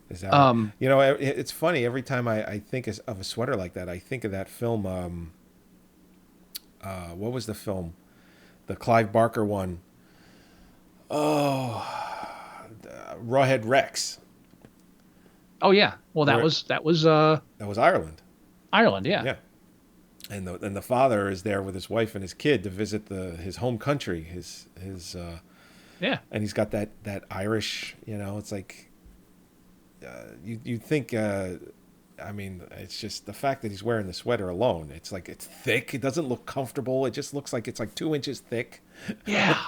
Is that right? It's funny. Every time I think of a sweater like that, I think of that film. What was the film? The Clive Barker one. Oh, Rawhead Rex. Oh yeah. Well, that was Ireland. Ireland, yeah. Yeah. And the father is there with his wife and his kid to visit his home country, his yeah. And he's got that Irish, it's like you think I mean, it's just the fact that he's wearing the sweater alone. It's thick. It doesn't look comfortable. It just looks like it's 2 inches thick. Yeah.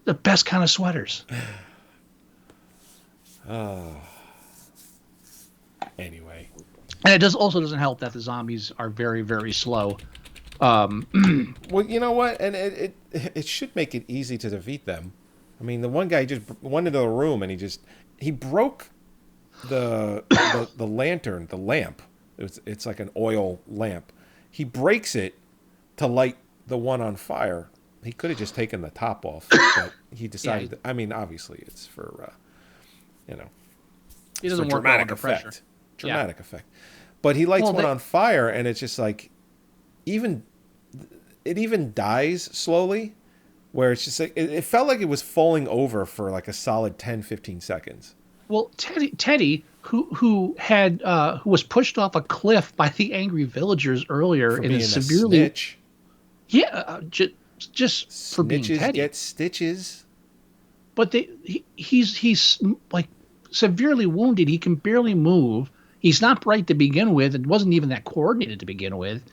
The best kind of sweaters. Anyway. And it doesn't help that the zombies are very, very slow. Well, you know what? And it should make it easy to defeat them. I mean, the one guy just went into the room and he broke the lantern, the lamp. It's like an oil lamp. He breaks it to light the one on fire. He could have just taken the top off, but he decided. Yeah. I mean, obviously, it's for it doesn't work well under pressure. Dramatic effect. But he lights one on fire, and it's just it even dies slowly, where it's just it felt like it was falling over for a solid 10-15 seconds. Well, Teddy, who was pushed off a cliff by the angry villagers earlier, for and being is severely a snitch. Yeah, just Snitches for being Teddy. Get stitches. But he's severely wounded. He can barely move. He's not bright to begin with. It wasn't even that coordinated to begin with.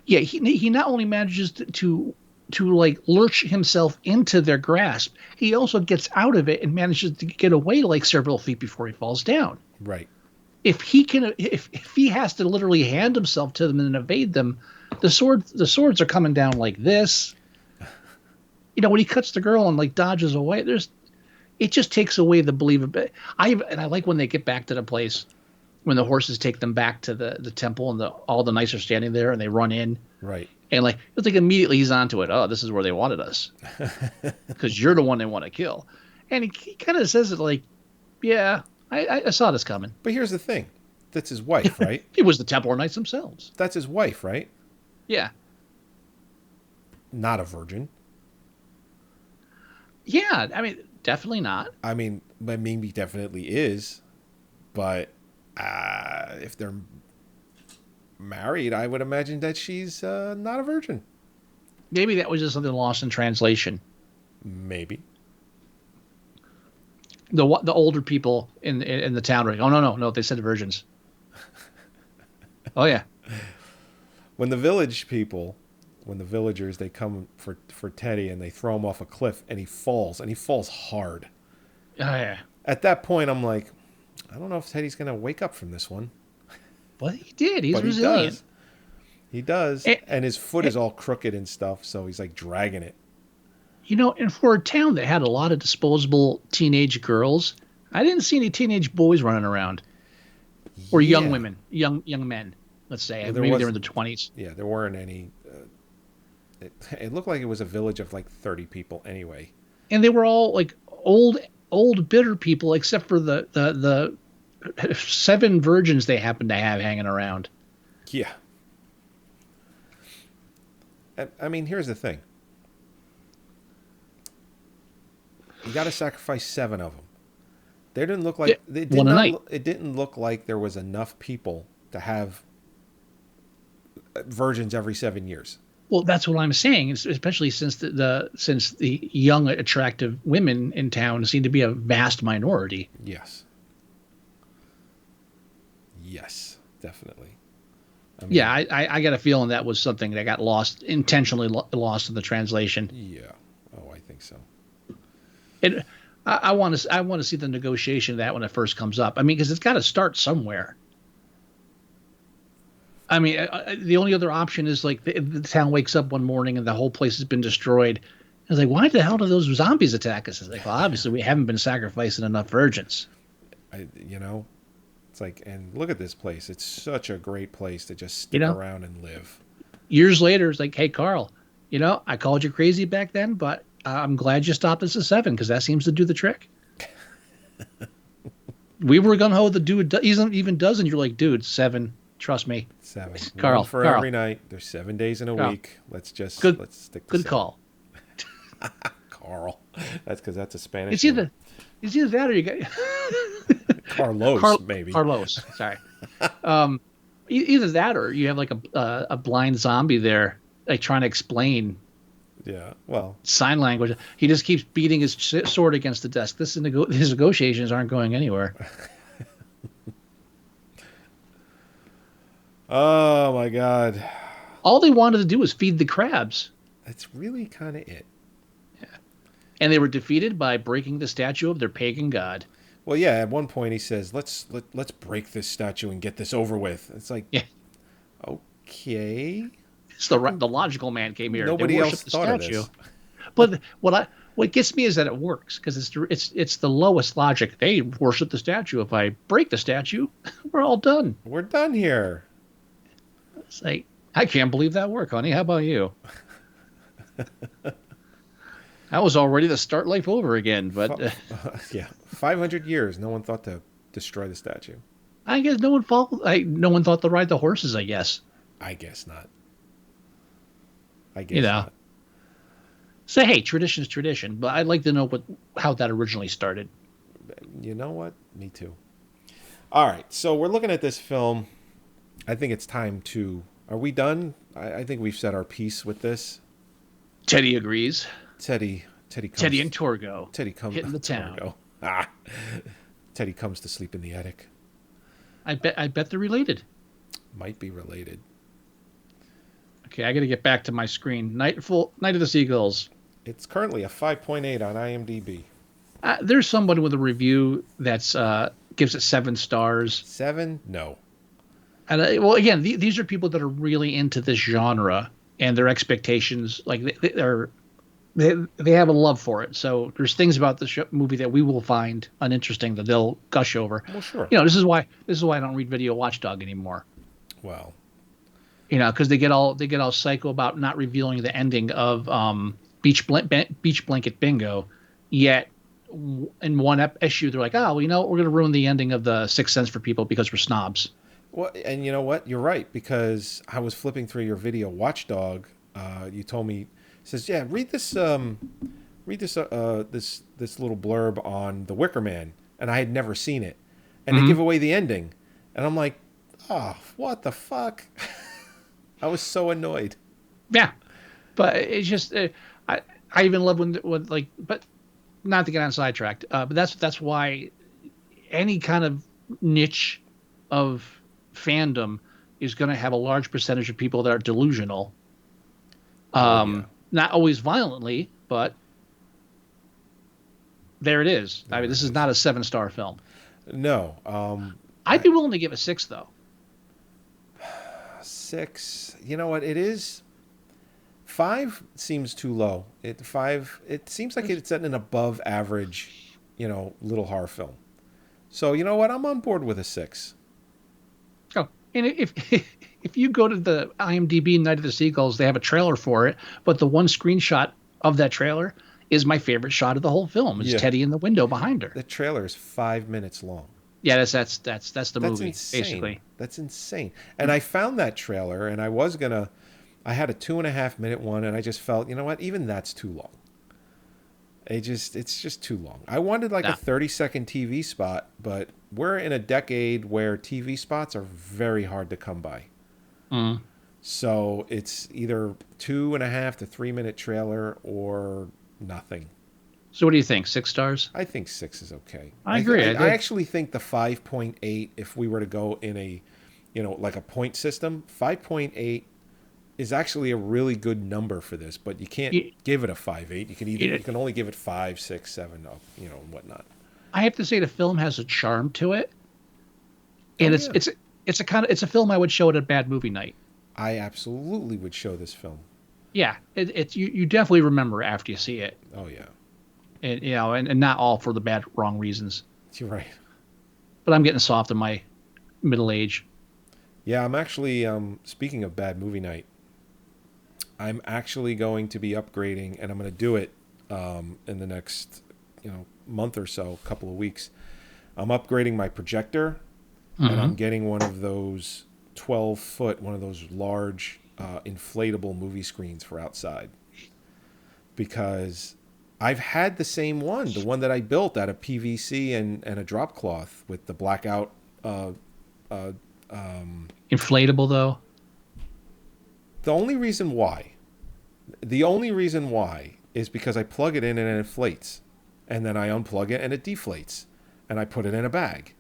Yeah, he not only manages to like lurch himself into their grasp, he also gets out of it and manages to get away like several feet before he falls down. Right. If he has to literally hand himself to them and evade them, the swords are coming down like this. You know, when he cuts the girl and like dodges away, it just takes away the believability. I like when they get back to the place, when the horses take them back to the temple and all the knights are standing there and they run in. Right. And like it's like immediately he's onto it. Oh, this is where they wanted us, because you're the one they want to kill. And he kind of says it like, yeah, I saw this coming. But here's the thing. That's his wife, right? It was the Templar Knights themselves. That's his wife, right? Yeah. Not a virgin. Yeah, I mean, definitely not. I mean, maybe definitely is. But if they're married, I would imagine that she's not a virgin. Maybe that was just something lost in translation. Maybe. The older people in the town were like, oh, no, they said virgins. Oh, yeah. When the villagers, they come for Teddy and they throw him off a cliff and he falls hard. Oh, yeah. At that point, I'm like, I don't know if Teddy's going to wake up from this one. But he did. He's But resilient. He does. And his foot is all crooked and stuff, so he's like dragging it. You know, and for a town that had a lot of disposable teenage girls, I didn't see any teenage boys running around. Or young women, young men, let's say. Maybe they're in their 20s. Yeah, there weren't any. It looked like it was a village of like 30 people anyway. And they were all like old bitter people, except for the 7 virgins they happened to have hanging around. Yeah. I mean, here's the thing. You got to sacrifice 7 of them. They didn't look like it didn't look like there was enough people to have virgins every 7 years. Well, that's what I'm saying, especially since the young, attractive women in town seem to be a vast minority. Yes. Yes, definitely. I mean, yeah, I got a feeling that was something that got intentionally lost in the translation. Yeah. Oh, I think so. I want to see the negotiation of that when it first comes up. I mean, because it's got to start somewhere. I mean, the only other option is like the town wakes up one morning and the whole place has been destroyed. It's like, why the hell do those zombies attack us? It's like, well, obviously we haven't been sacrificing enough virgins. It's like, and look at this place. It's such a great place to just stick around and live. Years later, it's like, hey, Carl, I called you crazy back then, but I'm glad you stopped us at 7 because that seems to do the trick. We were gung-ho to do it even dozen. You're like, dude, 7. Trust me. 7. Carl. One for every night. There's 7 days in a week. Let's stick to 7. Good call. Carl. That's because that's a Spanish It's either that or you got Carlos, maybe. Carlos, sorry. Either that or you have like a blind zombie there, like trying to explain. Yeah, well, sign language. He just keeps beating his sword against the desk. His negotiations aren't going anywhere. Oh my God! All they wanted to do was feed the crabs. That's really kind of it. Yeah, and they were defeated by breaking the statue of their pagan god. Well, yeah. At one point, he says, "Let's break this statue and get this over with." It's like, yeah, okay. It's the logical man came here. Nobody else thought of this. But what gets me is that it works because it's the lowest logic. They worship the statue. If I break the statue, we're all done. We're done here. It's like, I can't believe that worked, honey. How about you? I was all ready to start life over again, but yeah, 500 years. No one thought to destroy the statue. I guess no one thought to ride the horses. I guess. I guess not. Not. So hey, tradition is tradition, but I'd like to know how that originally started. You know what? Me too. All right, so we're looking at this film. I think it's time to. Are we done? I think we've said our piece with this. Teddy agrees. Teddy comes. Teddy and Torgo. Teddy comes hitting the town. Torgo. Teddy comes to sleep in the attic. I bet they're related. Might be related. Okay, I got to get back to my screen. Night of the Seagulls. It's currently a 5.8 on IMDb. There's somebody with a review that's gives it 7 stars. 7? No. And well, again, these are people that are really into this genre, and their expectations, like they have a love for it. So there's things about this movie that we will find uninteresting that they'll gush over. Well, sure. This is why I don't read Video Watchdog anymore. Well, Because they get all psycho about not revealing the ending of Beach Blanket Bingo, yet in one issue they're like, oh, we're going to ruin the ending of the Sixth Sense for people because we're snobs. well, and you know what? You're right, because I was flipping through your Video Watchdog. You told me, says, yeah, read this little blurb on The Wicker Man, and I had never seen it, and they give away the ending, and I'm like, oh, what the fuck? I was so annoyed. Yeah, but it's just I even love when like, but not to get on sidetracked. But that's why any kind of niche of fandom is going to have a large percentage of people that are delusional. Not always violently, but there it is. I mean, this is not a 7-star film. No. I'd be willing to give it 6 though. 6. You know what? It is. 5 seems too low. 5. It seems like it's at an above average, little horror film. So you know what? I'm on board with a 6. Oh, and if you go to the IMDb Night of the Seagulls, they have a trailer for it, but the one screenshot of that trailer is my favorite shot of the whole film. It's Teddy in the window behind her. The trailer is 5 minutes long. Yeah, that's the movie, insane. basically. That's insane. And I found that trailer, and I had a 2.5-minute one, and I just felt, you know what? Even that's too long. It's just too long. I wanted like a 30-second TV spot, but we're in a decade where TV spots are very hard to come by. So it's either 2.5 to 3-minute trailer or nothing. So what do you think? 6 stars? I think 6 is okay. I agree. I actually think the 5.8, if we were to go in a, like a point system, 5.8 is actually a really good number for this. But you can't give it a 5.8. You can only give it 5, 6, 7, and whatnot. I have to say the film has a charm to it, and it's a film I would show at a bad movie night. I absolutely would show this film. Yeah, you definitely remember after you see it. Oh yeah. And and not all for the wrong reasons. You're right. But I'm getting soft in my middle age. Yeah, I'm actually speaking of bad movie night, I'm actually going to be upgrading, and I'm going to do it in the next month or so, couple of weeks. I'm upgrading my projector, and I'm getting one of those 12-foot, one of those large inflatable movie screens for outside, because I've had the same one, the one that I built out of PVC and a drop cloth with the blackout. Inflatable though. The only reason why is because I plug it in and it inflates, and then I unplug it and it deflates, and I put it in a bag.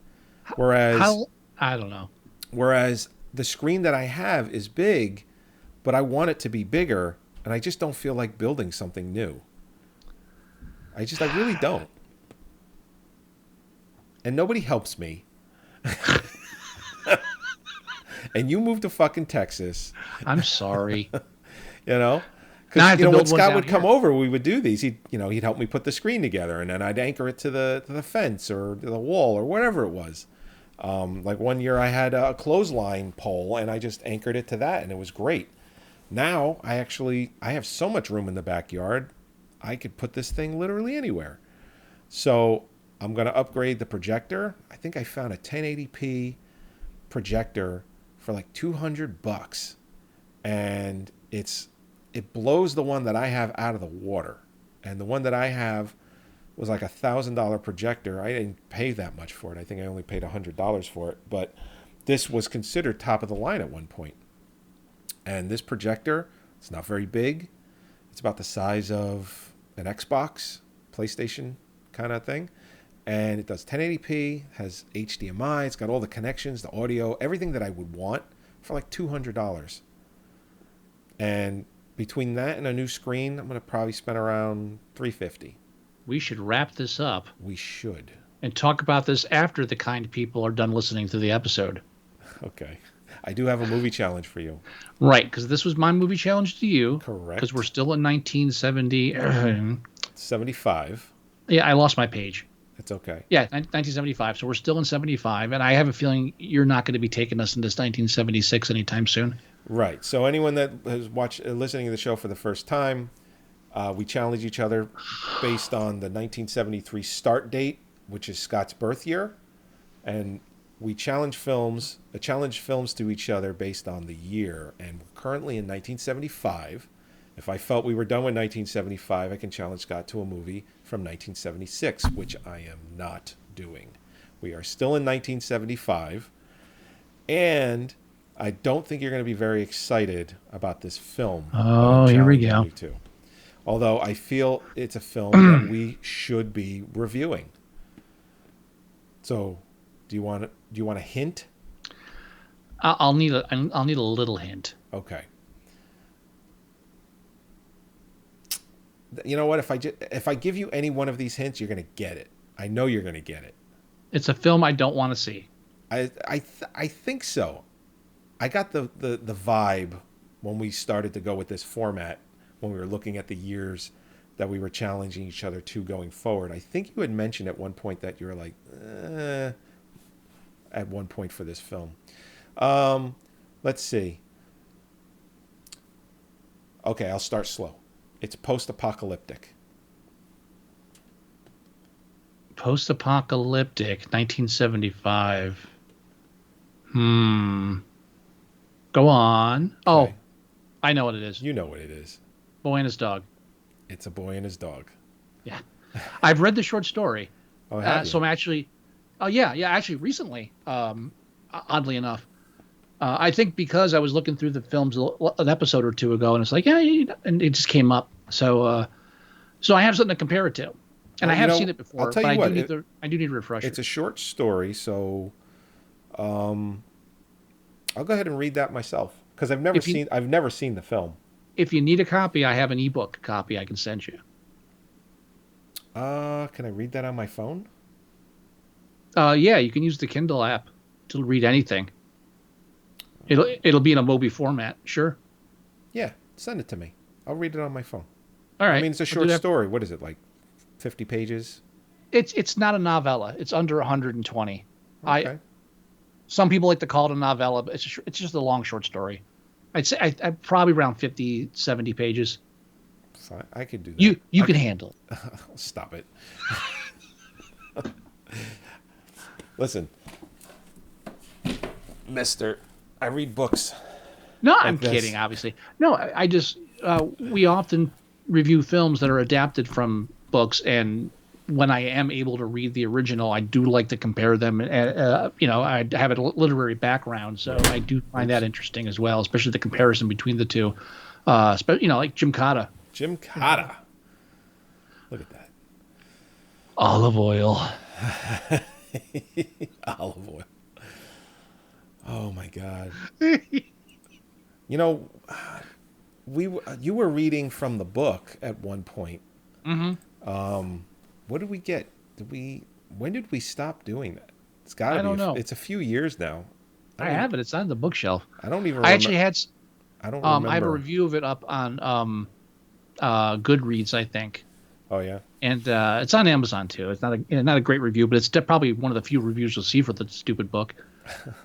Whereas I don't know. Whereas the screen that I have is big, but I want it to be bigger, and I just don't feel like building something new. I really don't. And nobody helps me. And you moved to fucking Texas. I'm sorry. Because when Scott would come over, we would do these. He'd help me put the screen together, and then I'd anchor it to the fence or the wall or whatever it was. Like one year I had a clothesline pole, and I just anchored it to that, and it was great. Now I have so much room in the backyard, I could put this thing literally anywhere. So I'm going to upgrade the projector. I think I found a 1080p projector for like $200, and it blows the one that I have out of the water. And the one that I have was like $1,000 projector. I didn't pay that much for it. I think I only paid $100 for it, but this was considered top of the line at one point. And this projector, it's not very big. It's about the size of an Xbox, PlayStation kind of thing. And it does 1080p, has HDMI, it's got all the connections, the audio, everything that I would want for like $200. And between that and a new screen, I'm going to probably spend around $350. We should wrap this up We should. and talk about this after the kind people are done listening to the episode. Okay. I do have a movie challenge for you. Right, because this was my movie challenge to you. Correct. Because we're still in 1970. 75. Yeah, I lost my page. It's okay. Yeah, 1975. So we're still in 75, and I have a feeling you're not going to be taking us into 1976 anytime soon. Right. So anyone that has listening to the show for the first time, we challenge each other based on the 1973 start date, which is Scott's birth year, and we challenge films to each other based on the year. And we're currently in 1975. If I felt we were done with 1975, I can challenge Scott to a movie from 1976, which I am not doing. We are still in 1975, and I don't think you're going to be very excited about this film. Oh, here we go. Although I feel it's a film that we should be reviewing. So, do you want a hint? I'll need a little hint. Okay. You know what? If I give you any one of these hints, you're going to get it. I know you're going to get it. It's a film I don't want to see. I think so. I got the vibe when we started to go with this format, when we were looking at the years that we were challenging each other to going forward. I think you had mentioned at one point that you were like, at one point for this film. Let's see. Okay, I'll start slow. It's post-apocalyptic. Post-apocalyptic, 1975. Go on. Oh, Okay. I know what it is. You know what it is. Boy and His Dog. It's a boy and his dog. Yeah. I've read the short story. Oh, have you? So I'm actually... Oh, yeah, actually, recently, oddly enough. I think because I was looking through the films an episode or two ago, and it's like, and it just came up. So I have something to compare it to. And I have seen it before, I'll tell but you what, I do need a refresher. It's a short story, so I'll go ahead and read that myself because I've never seen the film. If you need a copy, I have an ebook copy I can send you. Can I read that on my phone? Yeah, you can use the Kindle app to read anything. It'll be in a Mobi format, sure. Yeah, send it to me. I'll read it on my phone. All right. I mean, it's a short story. What is it, like 50 pages? It's not a novella. It's under 120. Okay. Some people like to call it a novella, but it's just a long short story. I'd say I probably around 50, 70 pages. Fine. I could do that. You can handle it. Stop it. Listen, mister, I read books. No, I'm kidding, obviously. No, I just we often review films that are adapted from books, and when I am able to read the original, I do like to compare them. I have a literary background, so I do find that interesting as well, especially the comparison between the two. Like Jim Cotta. Jim Cotta. Look at that. Olive oil. Olive oil. Oh my God. You were reading from the book at one point. Mm-hmm. What did we get? When did we stop doing that? It's got to be. I don't know. It's a few years now. I have it. It's on the bookshelf. I don't even. I actually had. I don't remember. I have a review of it up on Goodreads, I think. Oh yeah. And it's on Amazon too. It's not a great review, but it's probably one of the few reviews you'll see for the stupid book.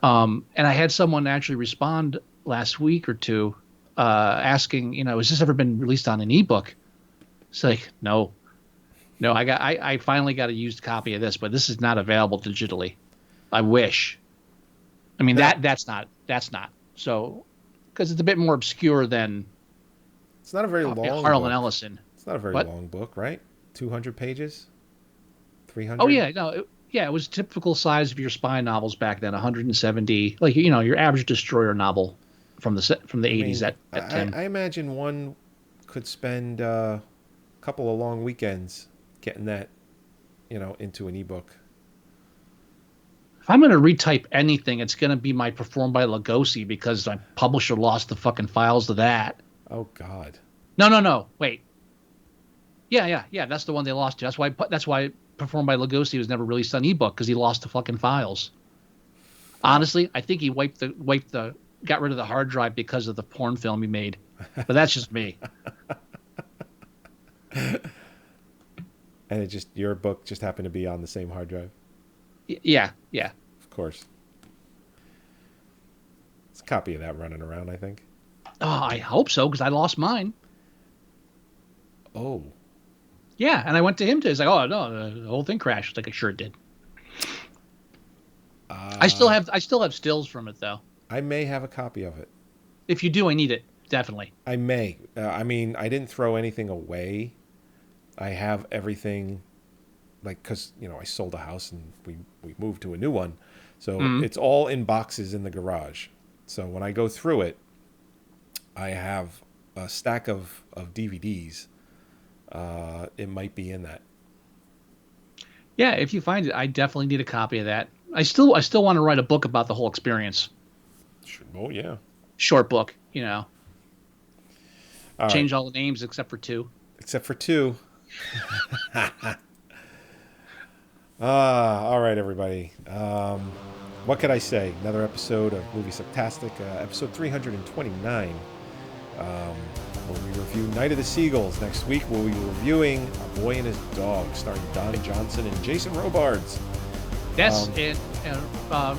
And I had someone actually respond last week or two, asking, has this ever been released on an ebook? It's like, no. I finally got a used copy of this, but this is not available digitally. I wish. I mean that's not. So, because it's a bit more obscure than. It's not a very long. Harlan Ellison. It's not a very long book, right? 200 pages. 300. Oh yeah, no. It was typical size of your spy novels back then, 170, like your average destroyer novel from the 80s at 10. I imagine one could spend a couple of long weekends getting that, into an ebook. If I'm going to retype anything, it's going to be my Performed by Lugosi because my publisher lost the fucking files to that. Oh God. No. Wait. Yeah. That's the one they lost to. That's why Performed by Lugosi was never released on ebook, because he lost the fucking files. Honestly, I think he got rid of the hard drive because of the porn film he made. But that's just me. And your book just happened to be on the same hard drive. Yeah. Of course. It's a copy of that running around, I think. Oh, I hope so, because I lost mine. Oh. Yeah, and I went to him he's like, oh no, the whole thing crashed. Like, it sure did. I still have stills from it though. I may have a copy of it. If you do, I need it, definitely. I may. I mean, I didn't throw anything away. I have everything, like, because I sold a house and we moved to a new one, so it's all in boxes in the garage. So when I go through it, I have a stack of DVDs. It might be in that. Yeah, if you find it, I definitely need a copy of that. I still want to write a book about the whole experience. Sure. Oh yeah. Short book, All change right. all the names except for 2. Except for 2. All right, everybody. What could I say? Another episode of Moviesucktastic, episode 329. Where we review Night of the Seagulls. Next week we'll be reviewing A Boy and His Dog, starring Don Johnson and Jason Robards. That's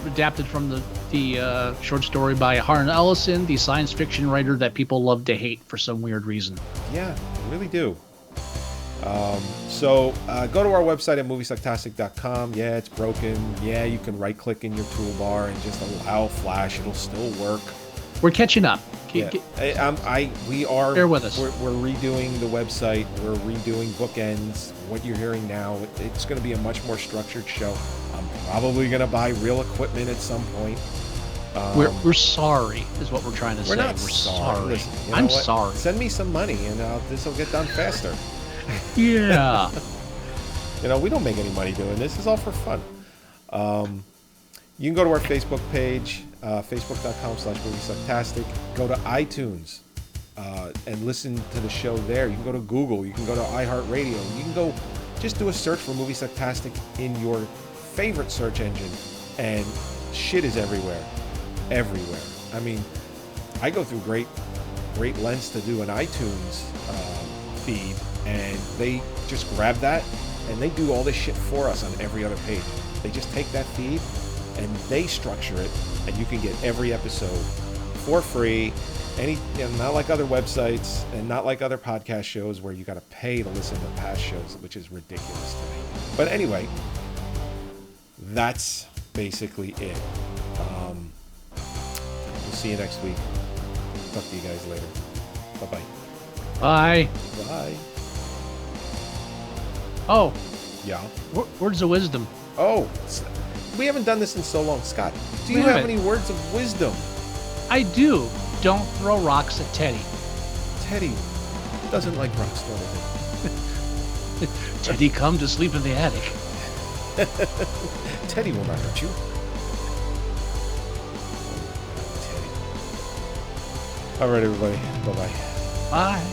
adapted from the short story by Harlan Ellison, the science fiction writer that people love to hate for some weird reason. Yeah, they really do. So go to our website at moviesucktastic.com. Yeah, it's broken. Yeah, you can right-click in your toolbar and just allow Flash. It'll still work. We're catching up. We are. Bear with us. We're redoing the website. We're redoing bookends. What you're hearing now, it's going to be a much more structured show. I'm probably going to buy real equipment at some point. We're sorry, is what we're trying to say. We're sorry. Listen, I'm sorry. Send me some money, and this will get done faster. Yeah. We don't make any money doing this. It's all for fun. You can go to our Facebook page, facebook.com/moviesucktastic. Go to iTunes and listen to the show there. You can go to Google. You can go to iHeartRadio. You can go just do a search for Moviesucktastic in your favorite search engine, and shit is everywhere. Everywhere. I mean, I go through great lengths to do an iTunes feed, and they just grab that, and they do all this shit for us on every other page. They just take that feed, and they structure it, and you can get every episode for free. Not like other websites and not like other podcast shows where you got to pay to listen to past shows, which is ridiculous to me. But anyway, that's basically it. We'll see you next week. Talk to you guys later. Bye-bye. Bye. Bye. Oh, Yeah. words of wisdom. Oh, we haven't done this in so long. Scott, do you Wait a have minute. any words of wisdom? I do. Don't throw rocks at Teddy. Teddy doesn't like rocks, does he? Teddy, come to sleep in the attic. Teddy will not hurt you. Teddy. All right, everybody. Bye-bye. Bye.